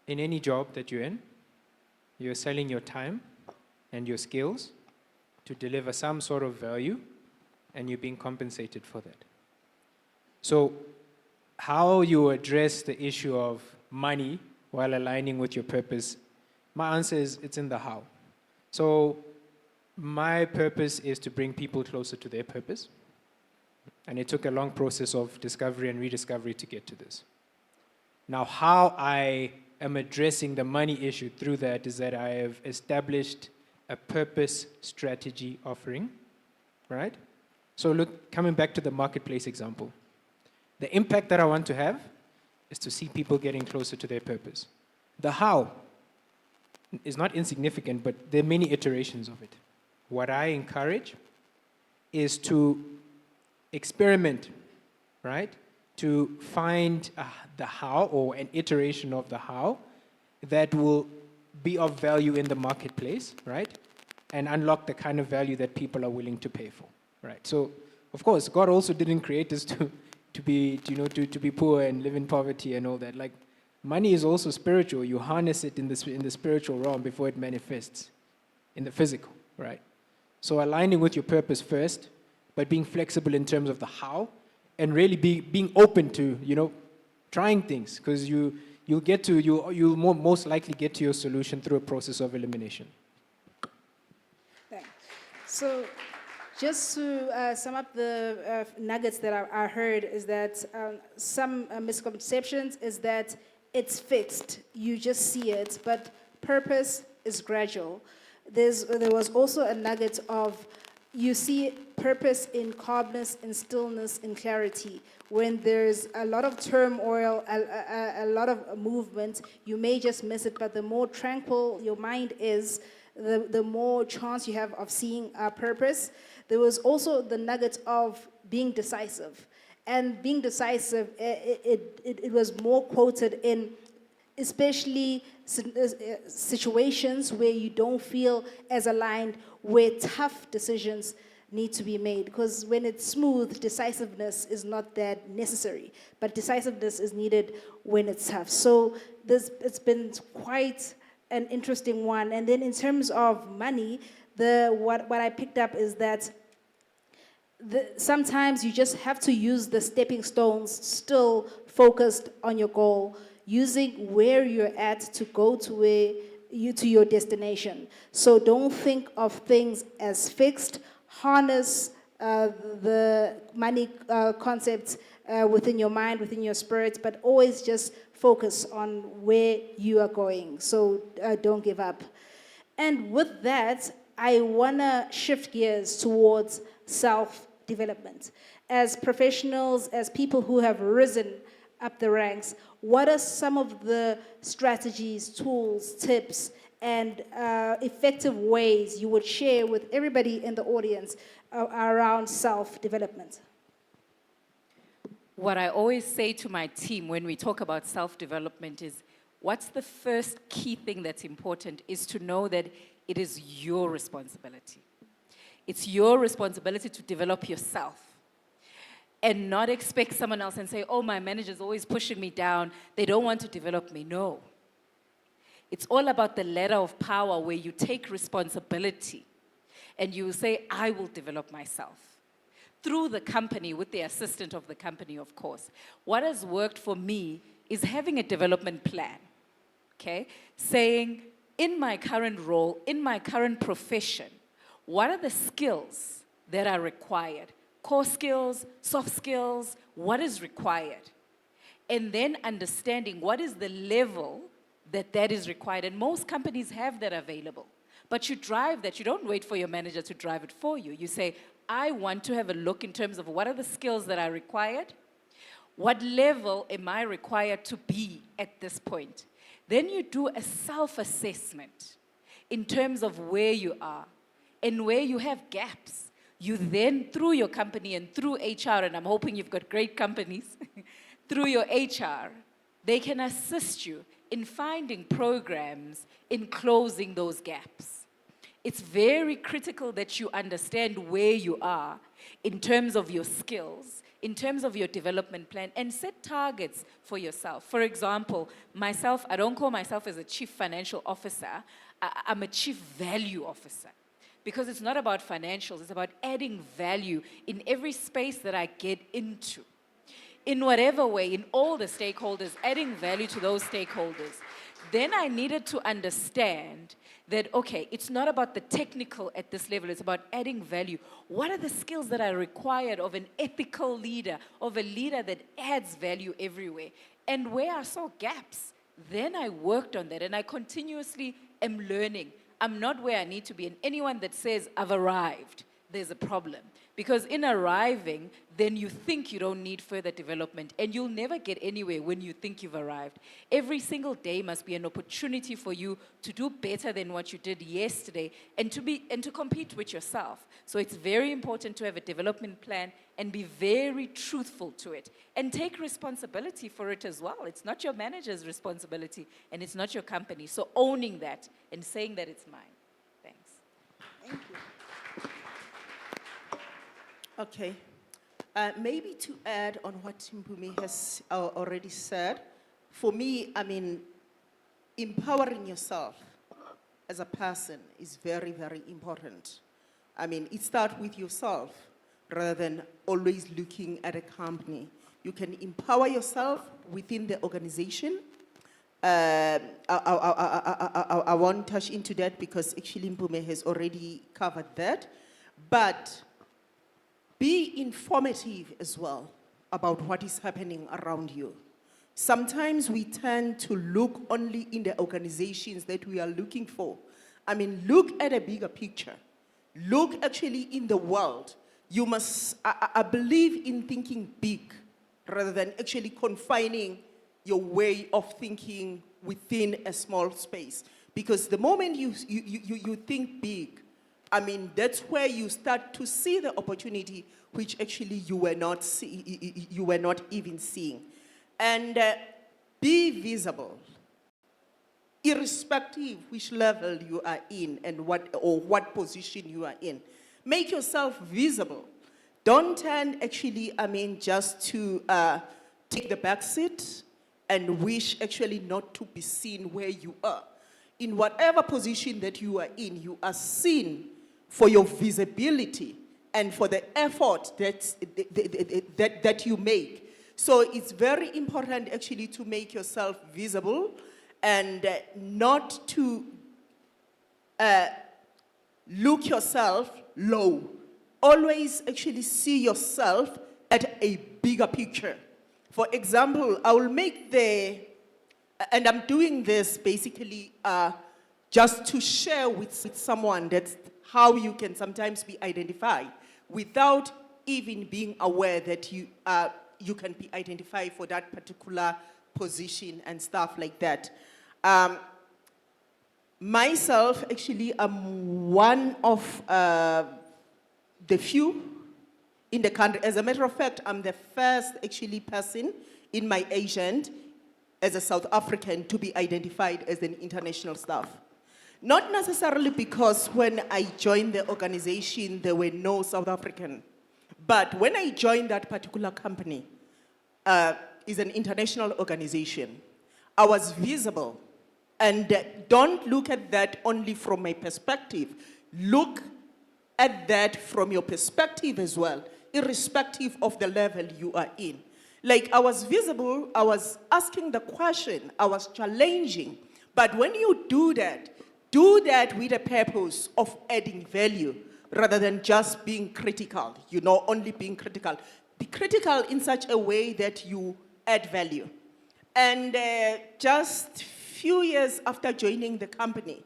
in any job that you're in, you're selling your time and your skills to deliver some sort of value, and you're being compensated for that. So how you address the issue of money while aligning with your purpose, my answer is it's in the how. So my purpose is to bring people closer to their purpose. And it took a long process of discovery and rediscovery to get to this. Now, how I am addressing the money issue through that is that I have established a purpose strategy offering, right? So look, coming back to the marketplace example, the impact that I want to have is to see people getting closer to their purpose. The how is not insignificant, but there are many iterations of it. What I encourage is to experiment, right? To find the how, or an iteration of the how, that will be of value in the marketplace, right? And unlock the kind of value that people are willing to pay for, right? So, of course, God also didn't create us to be poor and live in poverty and all that. Like, money is also spiritual. You harness it in the spiritual realm before it manifests in the physical, right? So aligning with your purpose first, but being flexible in terms of the how, and really being open to, trying things, because you'll most likely get to your solution through a process of elimination. Thanks. So, just to sum up the nuggets that I heard is that some misconceptions is that it's fixed, you just see it, but purpose is gradual. There was also a nugget of you see purpose in calmness, in stillness, in clarity. When there's a lot of turmoil, a lot of movement, you may just miss it, but the more tranquil your mind is, the more chance you have of seeing a purpose. There was also the nugget of being decisive. And being decisive, it was more quoted in especially situations where you don't feel as aligned, where tough decisions need to be made. Because when it's smooth, decisiveness is not that necessary. But decisiveness is needed when it's tough. So it's been quite an interesting one. And then in terms of money, what I picked up is that sometimes you just have to use the stepping stones, still focused on your goal, using where you're at to go to your destination. So don't think of things as fixed. Harness the money concepts within your mind, within your spirit, but always just focus on where you are going. So don't give up. And with that, I want to shift gears towards self-development. As professionals, as people who have risen up the ranks, what are some of the strategies, tools, tips, and effective ways you would share with everybody in the audience around self-development? What I always say to my team when we talk about self-development is, what's the first key thing that's important is to know that it is your responsibility. It's your responsibility to develop yourself and not expect someone else and say, oh, my manager's always pushing me down. They don't want to develop me. No. It's all about the ladder of power where you take responsibility and you say, I will develop myself through the company, with the assistant of the company, of course. What has worked for me is having a development plan, okay? Saying, in my current role, in my current profession, what are the skills that are required? Core skills, soft skills, what is required? And then understanding what is the level that is required. And most companies have that available. But you drive that. You don't wait for your manager to drive it for you. You say, I want to have a look in terms of what are the skills that are required? What level am I required to be at this point? Then you do a self-assessment in terms of where you are and where you have gaps. You then, through your company and through HR, and I'm hoping you've got great companies, through your HR, they can assist you in finding programs in closing those gaps. It's very critical that you understand where you are in terms of your skills, in terms of your development plan, and set targets for yourself. For example, myself, I don't call myself as a chief financial officer, I'm a chief value officer. Because it's not about financials, it's about adding value in every space that I get into. In whatever way, in all the stakeholders, adding value to those stakeholders. Then I needed to understand that, okay, it's not about the technical at this level, it's about adding value. What are the skills that are required of an ethical leader, of a leader that adds value everywhere? And where I saw gaps, then I worked on that, and I continuously am learning. I'm not where I need to be, and anyone that says, I've arrived, there's a problem. Because in arriving, then you think you don't need further development, and you'll never get anywhere when you think you've arrived. Every single day must be an opportunity for you to do better than what you did yesterday, and to compete with yourself. So it's very important to have a development plan and be very truthful to it, and take responsibility for it as well. It's not your manager's responsibility, and it's not your company. So owning that and saying that it's mine. Thanks. Thank you. Okay. Maybe to add on what Mpumi has already said, for me, I mean, empowering yourself as a person is very, very important. I mean, it starts with yourself rather than always looking at a company. You can empower yourself within the organization. I won't touch into that because actually Mpumi has already covered that. But be informative as well about what is happening around you. Sometimes we tend to look only in the organizations that we are looking for. I mean, look at a bigger picture. Look actually in the world. You must, I believe in thinking big rather than actually confining your way of thinking within a small space. Because the moment you think big, I mean, that's where you start to see the opportunity which actually you were not even seeing. And be visible, irrespective which level you are in and what position you are in. Make yourself visible. Don't tend actually, I mean, just to take the back seat and wish actually not to be seen where you are. In whatever position that you are in, you are seen for your visibility and for the effort that you make. So it's very important actually to make yourself visible and not to look yourself low. Always actually see yourself at a bigger picture. For example, I will make and I'm doing this basically just to share with someone that's how you can sometimes be identified without even being aware that you can be identified for that particular position and stuff like that. Myself, actually, I'm one of the few in the country. As a matter of fact, I'm the first actually person in my agent as a South African to be identified as an international staff. Not necessarily because when I joined the organization, there were no South African. But when I joined that particular company, is an international organization, I was visible. And don't look at that only from my perspective. Look at that from your perspective as well. irrespective of the level you are in. Like, I was visible, I was asking the question, I was challenging. But when you do that with a purpose of adding value rather than just being critical, only being critical. Be critical in such a way that you add value. And just few years after joining the company,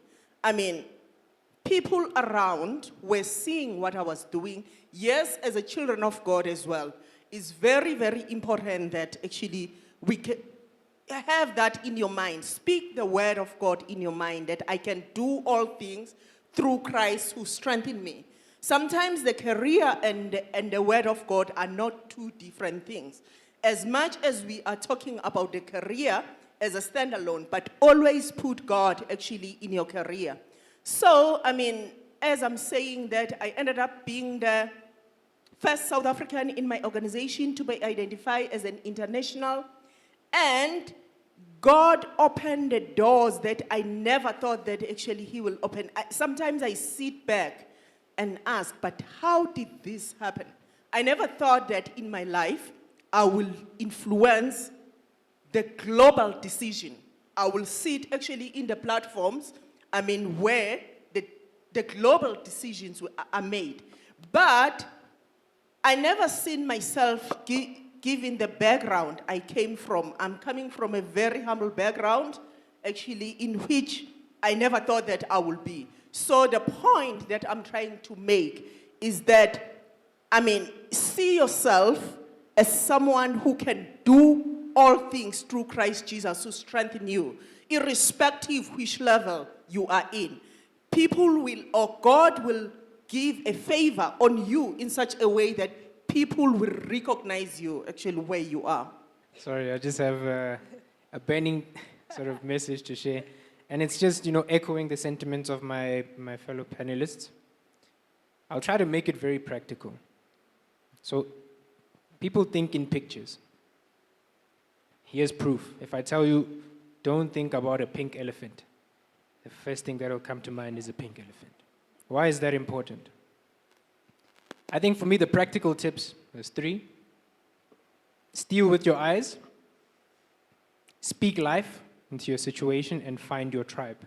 people around were seeing what I was doing. Yes, as a children of God as well, it's very, very important that actually we can have that in your mind. Speak the word of God in your mind, that I can do all things through Christ who strengthened me. Sometimes the career and the word of God are not two different things. As much as we are talking about the career as a standalone, but always put God actually in your career. So, as I'm saying that, I ended up being the first South African in my organization to be identified as an international. And God opened the doors that I never thought that actually He will open. Sometimes I sit back and ask, but how did this happen? I never thought that in my life I will influence the global decision. I will sit actually in the platforms, where the global decisions are made. But I never seen myself given the background I came from. I'm coming from a very humble background, actually, in which I never thought that I would be. So the point that I'm trying to make is that, see yourself as someone who can do all things through Christ Jesus who strengthens you, irrespective which level you are in. People will, or God will give a favor on you in such a way that people will recognize you actually where you are. Sorry, I just have a burning sort of message to share. And it's just, echoing the sentiments of my fellow panelists. I'll try to make it very practical. So, people think in pictures. Here's proof. If I tell you, don't think about a pink elephant, the first thing that will come to mind is a pink elephant. Why is that important? I think for me, the practical tips, there's 3. Steal with your eyes, speak life into your situation, and find your tribe.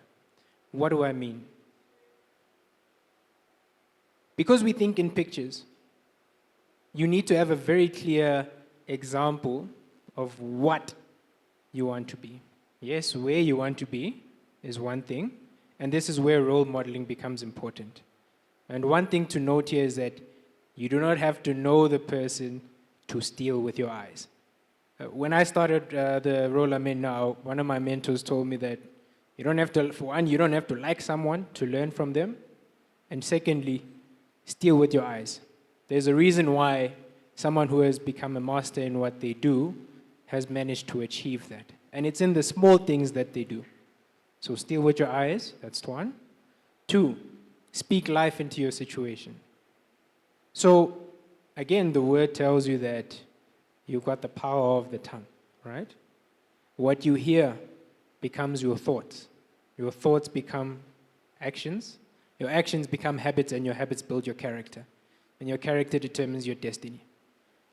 What do I mean? Because we think in pictures, you need to have a very clear example of what you want to be. Yes, where you want to be is one thing, and this is where role modeling becomes important. And one thing to note here is that you do not have to know the person to steal with your eyes. When I started the role I'm in now, one of my mentors told me that you don't have to, for one, you don't have to like someone to learn from them. And secondly, steal with your eyes. There's a reason why someone who has become a master in what they do has managed to achieve that. And it's in the small things that they do. So steal with your eyes, that's 1. 2, speak life into your situation. So, again, the word tells you that you've got the power of the tongue, right? What you hear becomes your thoughts. Your thoughts become actions. Your actions become habits, and your habits build your character. And your character determines your destiny.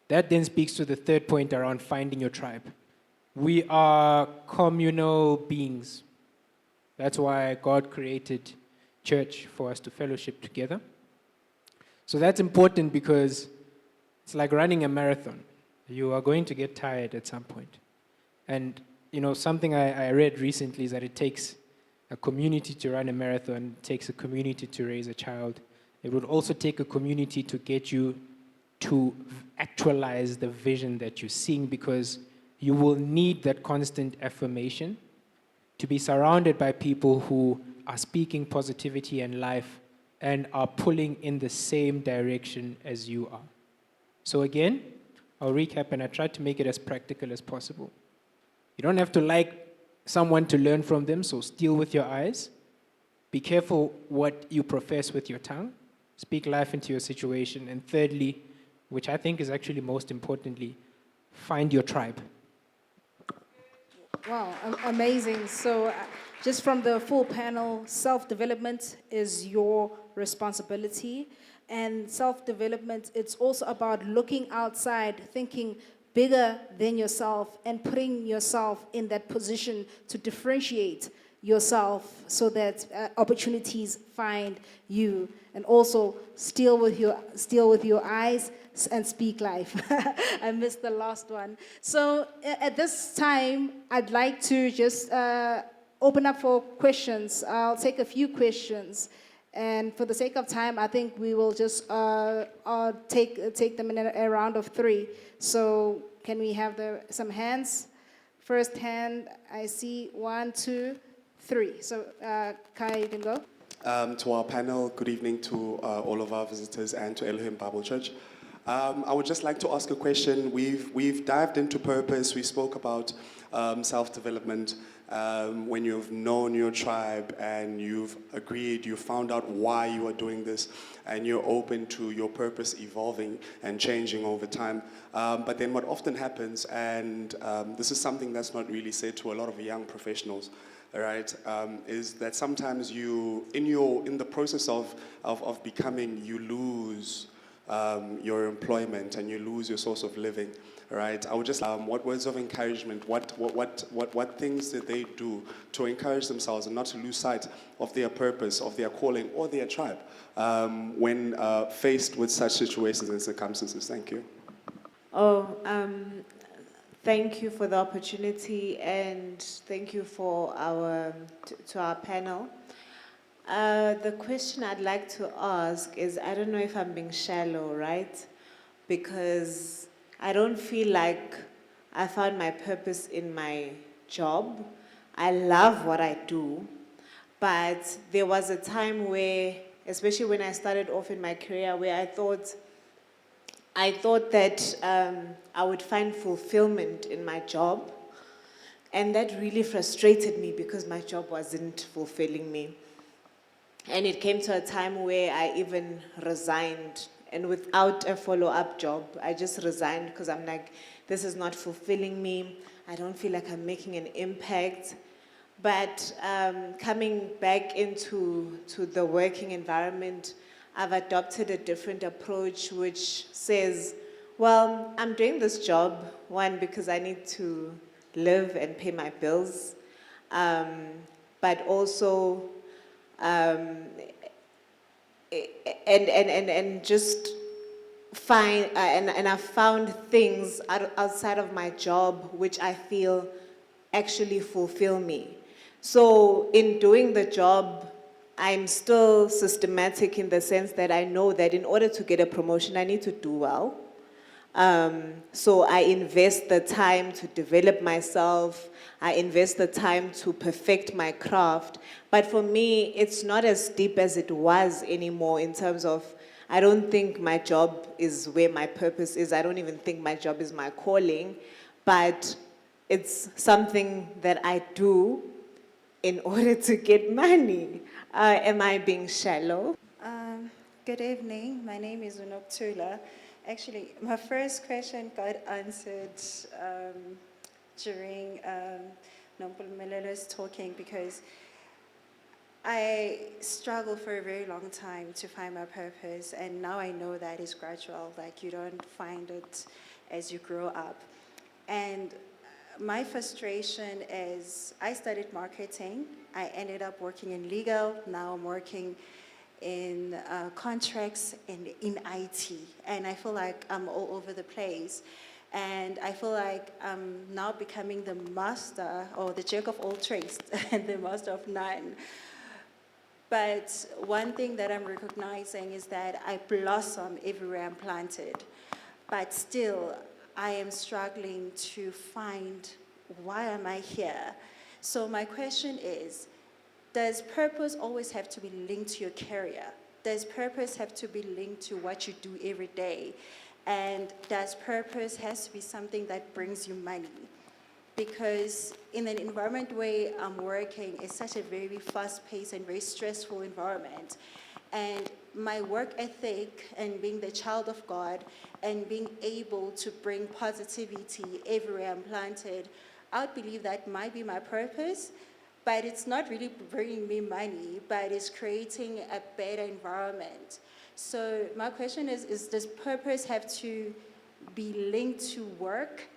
That then speaks to the 3rd point around finding your tribe. We are communal beings. That's why God created church for us to fellowship together. So that's important because it's like running a marathon. You are going to get tired at some point. And, something I read recently is that it takes a community to run a marathon, it takes a community to raise a child. It would also take a community to get you to actualize the vision that you're seeing, because you will need that constant affirmation to be surrounded by people who are speaking positivity and life and are pulling in the same direction as you are. So again, I'll recap, and I tried to make it as practical as possible. You don't have to like someone to learn from them, so steal with your eyes. Be careful what you profess with your tongue. Speak life into your situation. And thirdly, which I think is actually most importantly, find your tribe. Wow, amazing. So just from the full panel, self-development is your responsibility. And self-development, it's also about looking outside, thinking bigger than yourself, and putting yourself in that position to differentiate yourself so that opportunities find you. And also steal with your eyes and speak life. I missed the last one. So at this time, I'd like to just open up for questions. I'll take a few questions. And for the sake of time, I think we will just take them in a round of 3. So can we have some hands? First hand, I see 1, 2, 3. So Kai, you can go. To our panel, good evening to all of our visitors and to Elohim Bible Church. I would just like to ask a question. We've dived into purpose. We spoke about self-development. When you've known your tribe and you've agreed, you found out why you are doing this, and you're open to your purpose evolving and changing over time. But then what often happens, and this is something that's not really said to a lot of young professionals, all right, is that sometimes in the process of becoming, you lose your employment and you lose your source of living. Right. I would just what words of encouragement, what things did they do to encourage themselves and not to lose sight of their purpose, of their calling, or their tribe when faced with such situations and circumstances? Thank you. Thank you for the opportunity, and thank you for to our panel. The question I'd like to ask is, I don't know if I'm being shallow, right? Because I don't feel like I found my purpose in my job. I love what I do, but there was a time where, especially when I started off in my career, where I thought that I would find fulfillment in my job, and that really frustrated me because my job wasn't fulfilling me. And it came to a time where I even resigned, and without a follow-up job. I just resigned because I'm like, this is not fulfilling me. I don't feel like I'm making an impact. But coming back into the working environment, I've adopted a different approach, which says, well, I'm doing this job, one, because I need to live and pay my bills, but also and just find and I found things outside of my job which I feel actually fulfill me. So in doing the job, I'm still systematic in the sense that I know that in order to get a promotion, I need to do well. So I invest the time to develop myself. I invest the time to perfect my craft. But for me, it's not as deep as it was anymore in terms of, I don't think my job is where my purpose is. I don't even think my job is my calling. But it's something that I do in order to get money. Am I being shallow? Good evening. My name is Unoktula. Actually, my first question got answered during Nompulumelele's talking, because I struggled for a very long time to find my purpose, and now I know that it's gradual, like you don't find it as you grow up. And my frustration is, I studied marketing, I ended up working in legal, now I'm working in contracts and in IT, and I feel like I'm all over the place. And I feel like I'm now becoming the master, or the jack of all trades and the master of none. But one thing that I'm recognizing is that I blossom everywhere I'm planted. But still, I am struggling to find, why am I here? So my question is, does purpose always have to be linked to your career? Does purpose have to be linked to what you do every day? And does purpose has to be something that brings you money? Because in an environment where I'm working, it's such a very fast-paced and very stressful environment. And my work ethic and being the child of God and being able to bring positivity everywhere I'm planted, I would believe that might be my purpose, but it's not really bringing me money, but it's creating a better environment. So my question is does purpose have to be linked to work?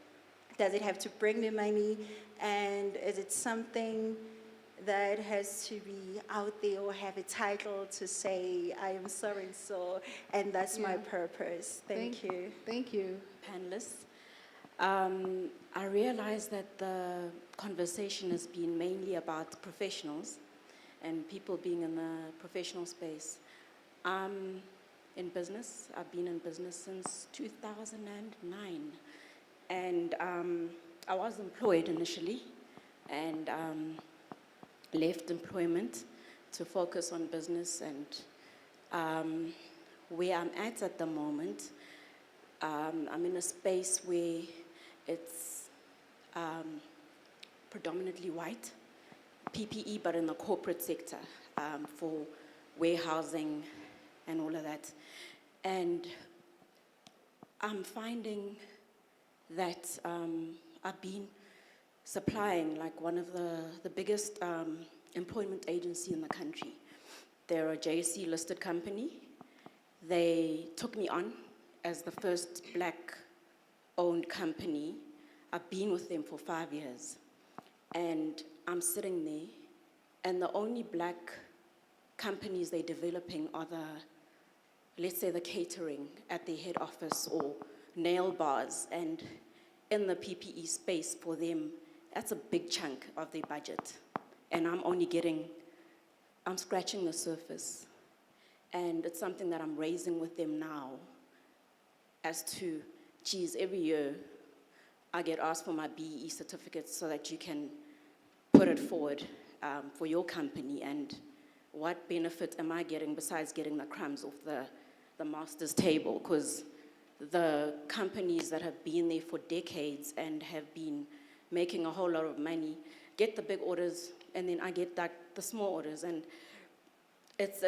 Does it have to bring me money? And is it something that has to be out there or have a title to say, I am so and so, and that's my Yeah. purpose? Thank you. Thank you. Panelists. I realize that the conversation has been mainly about professionals and people being in the professional space. In business, I've been in business since 2009. And I was employed initially and left employment to focus on business. And where I'm at the moment, I'm in a space where it's predominantly white, PPE, but in the corporate sector for warehousing and all of that. And I'm finding that I've been supplying like one of the biggest employment agency in the country. They're a JSE listed company. They took me on as the first black-owned company. I've been with them for 5 years. And I'm sitting there, and the only black companies they're developing are let's say the catering at their head office or nail bars. And in the PPE space for them, that's a big chunk of their budget. And I'm scratching the surface. And it's something that I'm raising with them now as to, geez, every year I get asked for my BEE certificate so that you can put it forward for your company. And what benefit am I getting besides getting the crumbs off the master's table? Because the companies that have been there for decades and have been making a whole lot of money get the big orders, and then I get the small orders. And it's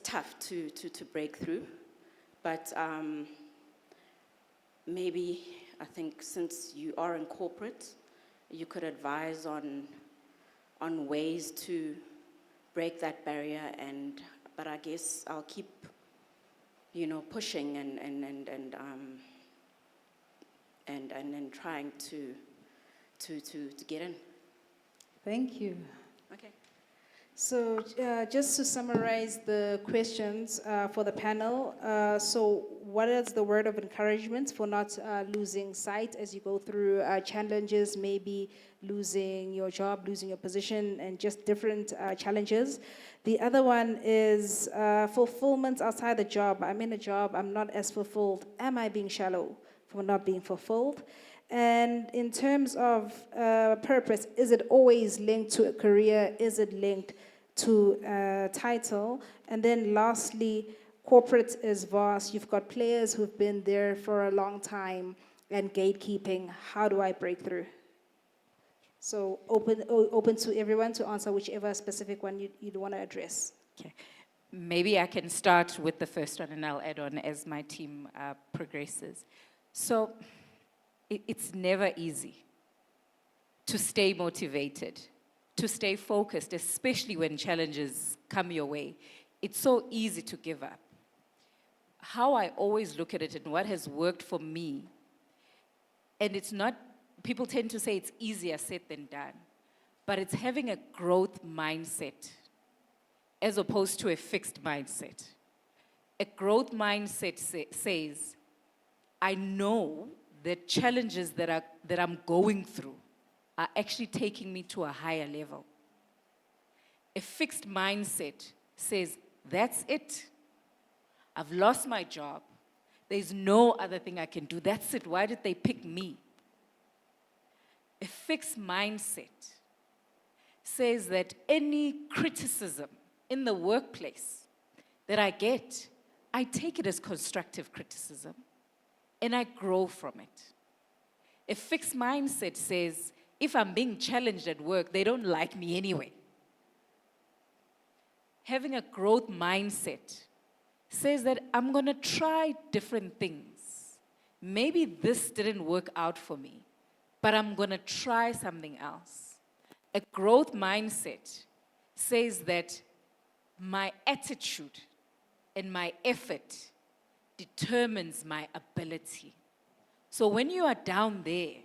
tough to break through, but maybe I think since you are in corporate, you could advise on ways to break that barrier. But I guess I'll keep, pushing and trying to get in. Thank you. Okay. So just to summarize the questions for the panel, so what is the word of encouragement for not losing sight as you go through challenges, maybe losing your job, losing your position, and just different challenges? The other one is fulfillment outside the job. I'm in a job, I'm not as fulfilled. Am I being shallow for not being fulfilled? And in terms of purpose, is it always linked to a career? Is it linked to a title? And then lastly, corporate is vast. You've got players who've been there for a long time and gatekeeping. How do I break through? So open to everyone to answer whichever specific one you'd want to address. Okay. Maybe I can start with the first one and I'll add on as my team progresses. So it's never easy to stay motivated, to stay focused, especially when challenges come your way. It's so easy to give up. How I always look at it and what has worked for me, and it's not, people tend to say it's easier said than done, but it's having a growth mindset as opposed to a fixed mindset. A growth mindset says, I know the challenges that I'm going through are actually taking me to a higher level. A fixed mindset says, that's it. I've lost my job. There's no other thing I can do. That's it. Why did they pick me? A fixed mindset says that any criticism in the workplace that I get, I take it as constructive criticism and I grow from it. A fixed mindset says, if I'm being challenged at work, they don't like me anyway. Having a growth mindset says that I'm going to try different things. Maybe this didn't work out for me, but I'm going to try something else. A growth mindset says that my attitude and my effort determines my ability. So when you are down there,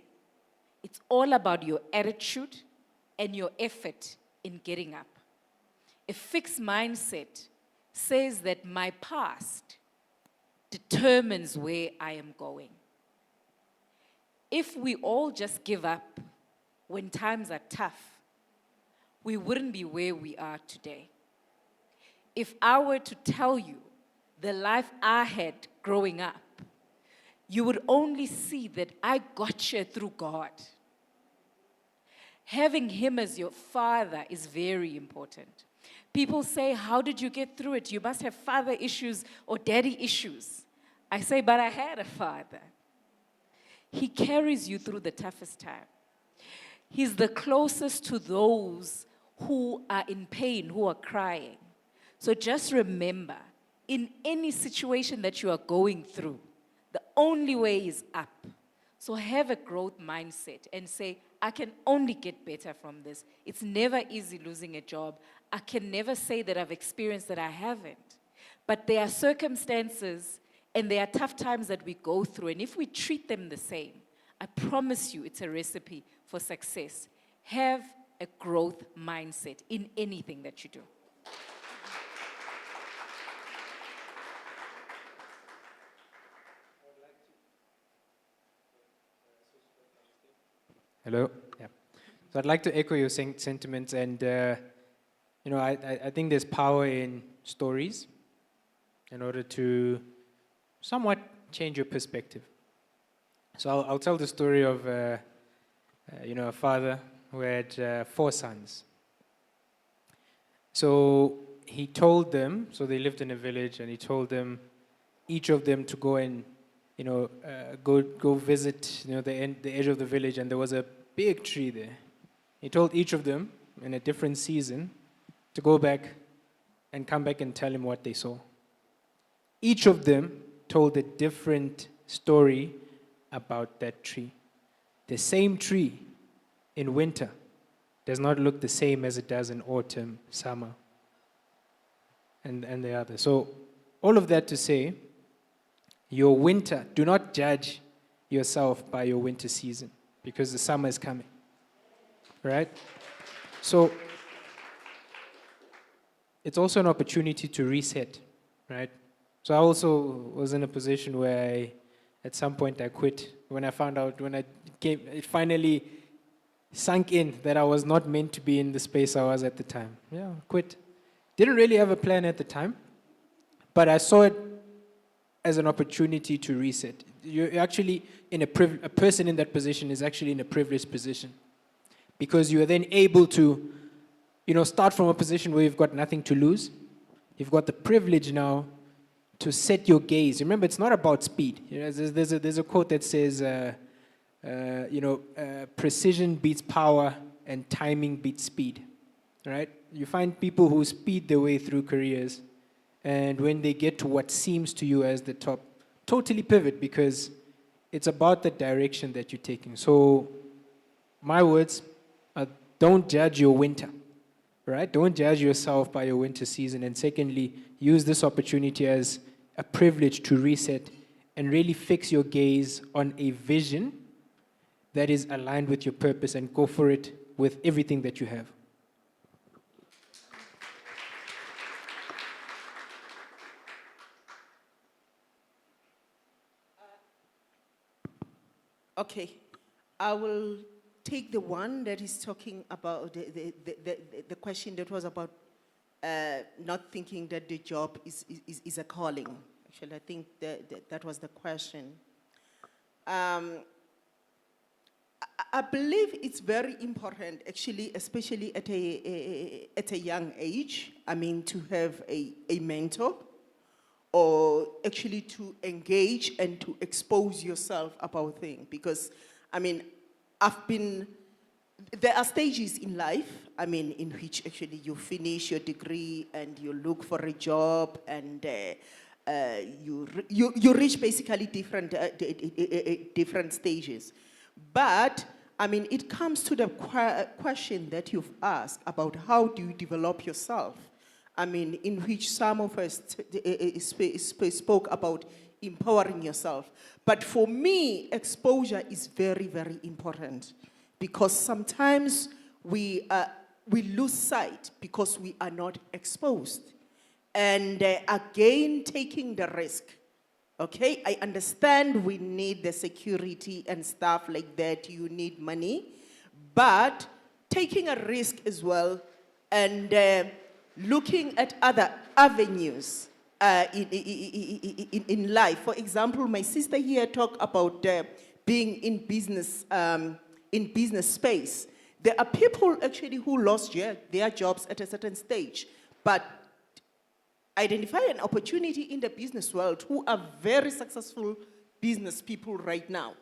it's all about your attitude and your effort in getting up. A fixed mindset says that my past determines where I am going. If we all just give up when times are tough, we wouldn't be where we are today. If I were to tell you the life I had growing up, you would only see that I got here through God. Having Him as your father is very important. People say, how did you get through it? You must have father issues or daddy issues. I say, but I had a father. He carries you through the toughest time. He's the closest to those who are in pain, who are crying. So just remember, in any situation that you are going through, the only way is up. So have a growth mindset and say, I can only get better from this. It's never easy losing a job. I can never say that I've experienced that I haven't. But there are circumstances and there are tough times that we go through. And if we treat them the same, I promise you it's a recipe for success. Have a growth mindset in anything that you do. Hello. Yeah. So I'd like to echo your sentiments, and I think there's power in stories in order to somewhat change your perspective. So I'll tell the story of a father who had 4 sons. So he told them, so they lived in a village, and he told them, each of them, to go and go visit the edge of the village, and there was a big tree there. He told each of them in a different season to go back and come back and tell him what they saw. Each of them told a different story about that tree. The same tree in winter does not look the same as it does in autumn, summer, and the other. So all of that to say, your winter, do not judge yourself by your winter season, because the summer is coming, right? So it's also an opportunity to reset, right? So I also was in a position where at some point I quit. When I found out, it finally sunk in that I was not meant to be in the space I was at the time. Yeah, quit. Didn't really have a plan at the time, but I saw it as an opportunity to reset. You're actually a person in that position is actually in a privileged position, because you are then able to, start from a position where you've got nothing to lose. You've got the privilege now to set your gaze. Remember, it's not about speed. There's a quote that says, precision beats power and timing beats speed, right? You find people who speed their way through careers, and when they get to what seems to you as the top, totally pivot, because it's about the direction that you're taking. So my words are, don't judge your winter, right? Don't judge yourself by your winter season. And secondly, use this opportunity as a privilege to reset and really fix your gaze on a vision that is aligned with your purpose, and go for it with everything that you have. Okay, I will take the one that is talking about the question that was about not thinking that the job is a calling. Actually, I think that was the question. I believe it's very important, actually, especially at a young age, to have a mentor, or actually to engage and to expose yourself about things. Because, there are stages in life, in which actually you finish your degree and you look for a job, and you reach basically different stages. But, it comes to the question that you've asked about how do you develop yourself. I mean, in which some of us spoke about empowering yourself. But for me, exposure is very, very important because sometimes we lose sight because we are not exposed. And again, taking the risk. Okay, I understand we need the security and stuff like that. You need money, but taking a risk as well and looking at other avenues in life. For example, my sister here talked about being in business space. There are people actually who lost their jobs at a certain stage, but identify an opportunity in the business world who are very successful business people right now.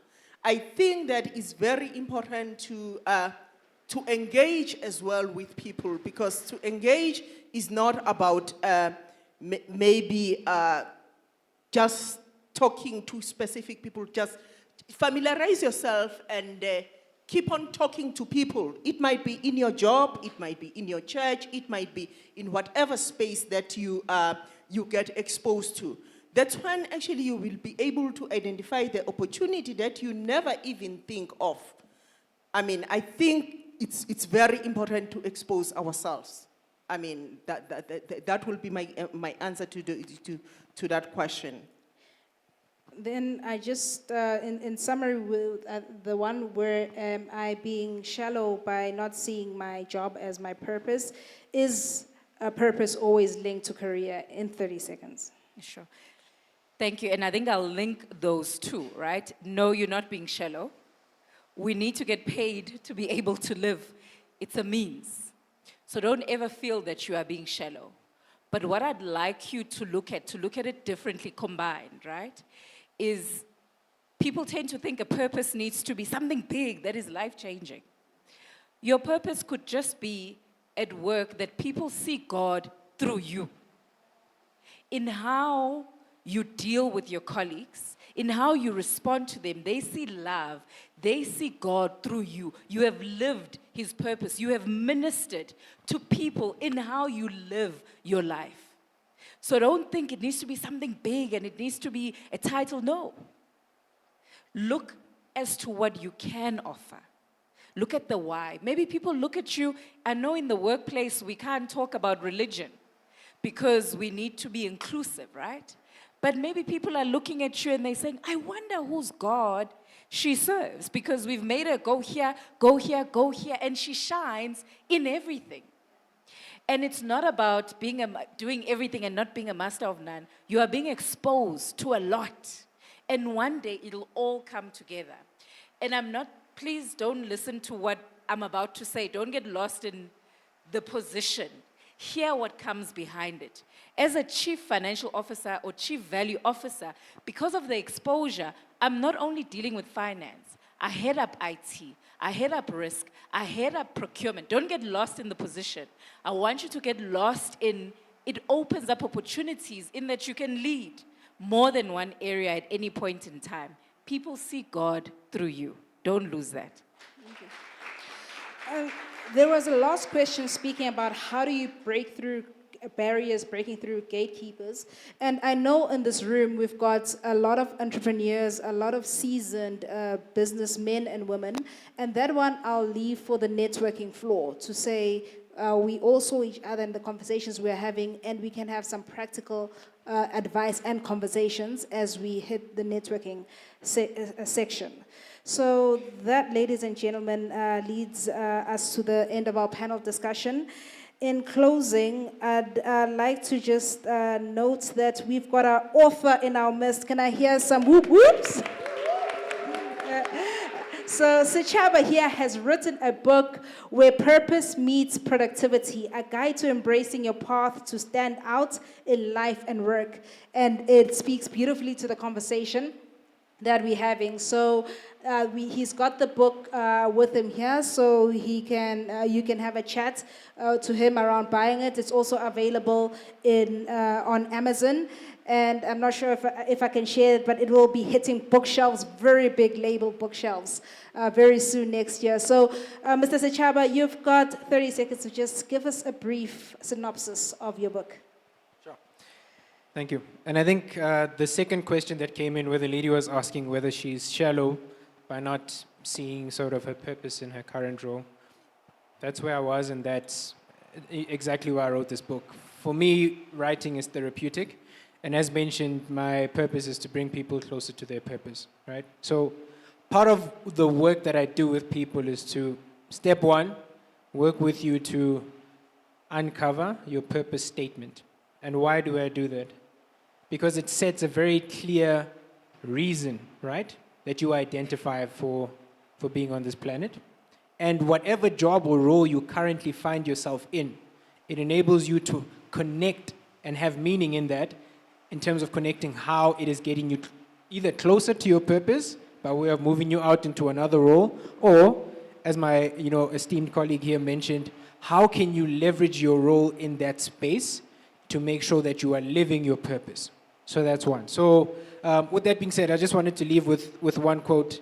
I think that it's very important to engage as well with people, because to engage is not about maybe just talking to specific people. Just familiarize yourself and keep on talking to people. It might be in your job, it might be in your church, it might be in whatever space that you get exposed to. That's when actually you will be able to identify the opportunity that you never even think of. I mean, I think it's very important to expose ourselves. I mean, that will be my answer to that question. Then I just, in summary, with the one where I being shallow by not seeing my job as my purpose, is a purpose always linked to career, in 30 seconds? Sure. Thank you. And I think I'll link those two, right? No, you're not being shallow. We need to get paid to be able to live. It's a means. So don't ever feel that you are being shallow. But what I'd like you to look at it differently combined, right, is people tend to think a purpose needs to be something big that is life-changing. Your purpose could just be at work that people see God through you. In how you deal with your colleagues, in how you respond to them, they see love, they see God through you. You have lived His purpose. You have ministered to people in how you live your life. So don't think it needs to be something big and it needs to be a title. No. Look as to what you can offer. Look at the why. Maybe people look at you. I know in the workplace we can't talk about religion because we need to be inclusive, right? But maybe people are looking at you and they're saying, I wonder whose God she serves, because we've made her go here, go here, go here, and she shines in everything. And it's not about doing everything and not being a master of none. You are being exposed to a lot. And one day it'll all come together. And please don't listen to what I'm about to say. Don't get lost in the position. Hear what comes behind it. As a chief financial officer or chief value officer, because of the exposure, I'm not only dealing with finance. I head up IT. I head up risk. I head up procurement. Don't get lost in the position. I want you to get lost in, it opens up opportunities in that you can lead more than one area at any point in time. People see God through you. Don't lose that. Okay. There was a last question speaking about how do you break through barriers, breaking through gatekeepers. And I know in this room we've got a lot of entrepreneurs, a lot of seasoned businessmen and women. And that one I'll leave for the networking floor to say we all saw each other in the conversations we're having, and we can have some practical advice and conversations as we hit the networking section. So that, ladies and gentlemen, leads us to the end of our panel discussion. In closing, I'd like to just note that we've got our author in our midst. Can I hear some whoop whoops? So Sichaba here has written a book where purpose meets productivity, a guide to embracing your path to stand out in life and work. And it speaks beautifully to the conversation that we're having. So he's got the book with him here, so he can you can have a chat to him around buying it. It's also available on Amazon. And I'm not sure if I can share it, but it will be hitting bookshelves, very big label bookshelves, very soon next year. So, Mr. Sechaba, you've got 30 seconds to just give us a brief synopsis of your book. Sure. Thank you. And I think the second question that came in, where the lady was asking whether she's shallow by not seeing sort of her purpose in her current role, that's where I was, and that's exactly why I wrote this book. For me, writing is therapeutic. And as mentioned, my purpose is to bring people closer to their purpose, right? So part of the work that I do with people is to, step one, work with you to uncover your purpose statement. And why do I do that? Because it sets a very clear reason, right, that you identify for being on this planet. And whatever job or role you currently find yourself in, it enables you to connect and have meaning in that, in terms of connecting how it is getting you either closer to your purpose by way of moving you out into another role, or, as my esteemed colleague here mentioned, how can you leverage your role in that space to make sure that you are living your purpose? So that's one. So with that being said, I just wanted to leave with one quote.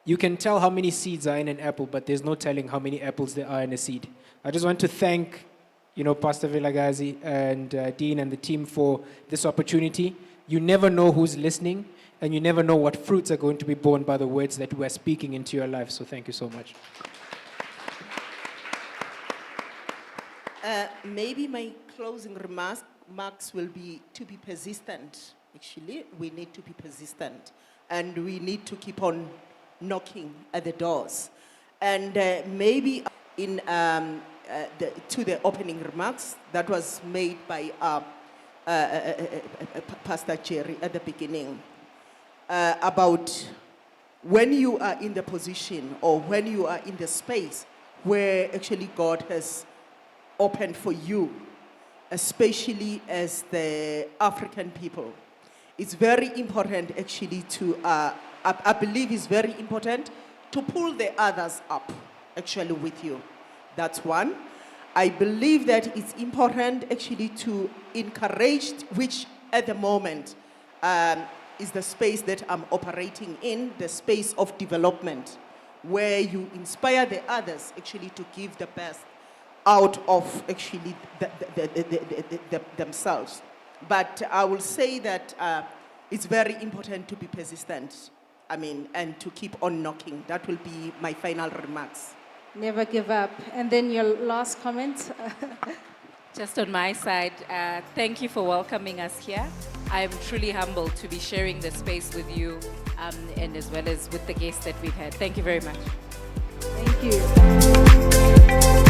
You can tell how many seeds are in an apple, but there's no telling how many apples there are in a seed. I just want to thank Pastor Vilagazi and Dean and the team for this opportunity. You never know who's listening, and you never know what fruits are going to be born by the words that we're speaking into your life. So thank you so much. Maybe my closing remarks will be to be persistent. Actually, we need to be persistent, and we need to keep on knocking at the doors. And maybe in to the opening remarks that was made by Pastor Jerry at the beginning about when you are in the position or when you are in the space where actually God has opened for you, especially as the African people. It's very important actually to, I believe it's very important to pull the others up actually with you. That's one. I believe that it's important actually to encourage, which at the moment is the space that I'm operating in, the space of development, where you inspire the others actually to give the best out of actually themselves. But I will say that it's very important to be persistent, and to keep on knocking. That will be my final remarks. Never give up. And then your last comment. Just on my side, thank you for welcoming us here. I am truly humbled to be sharing the space with you and as well as with the guests that we've had. Thank you very much. Thank you.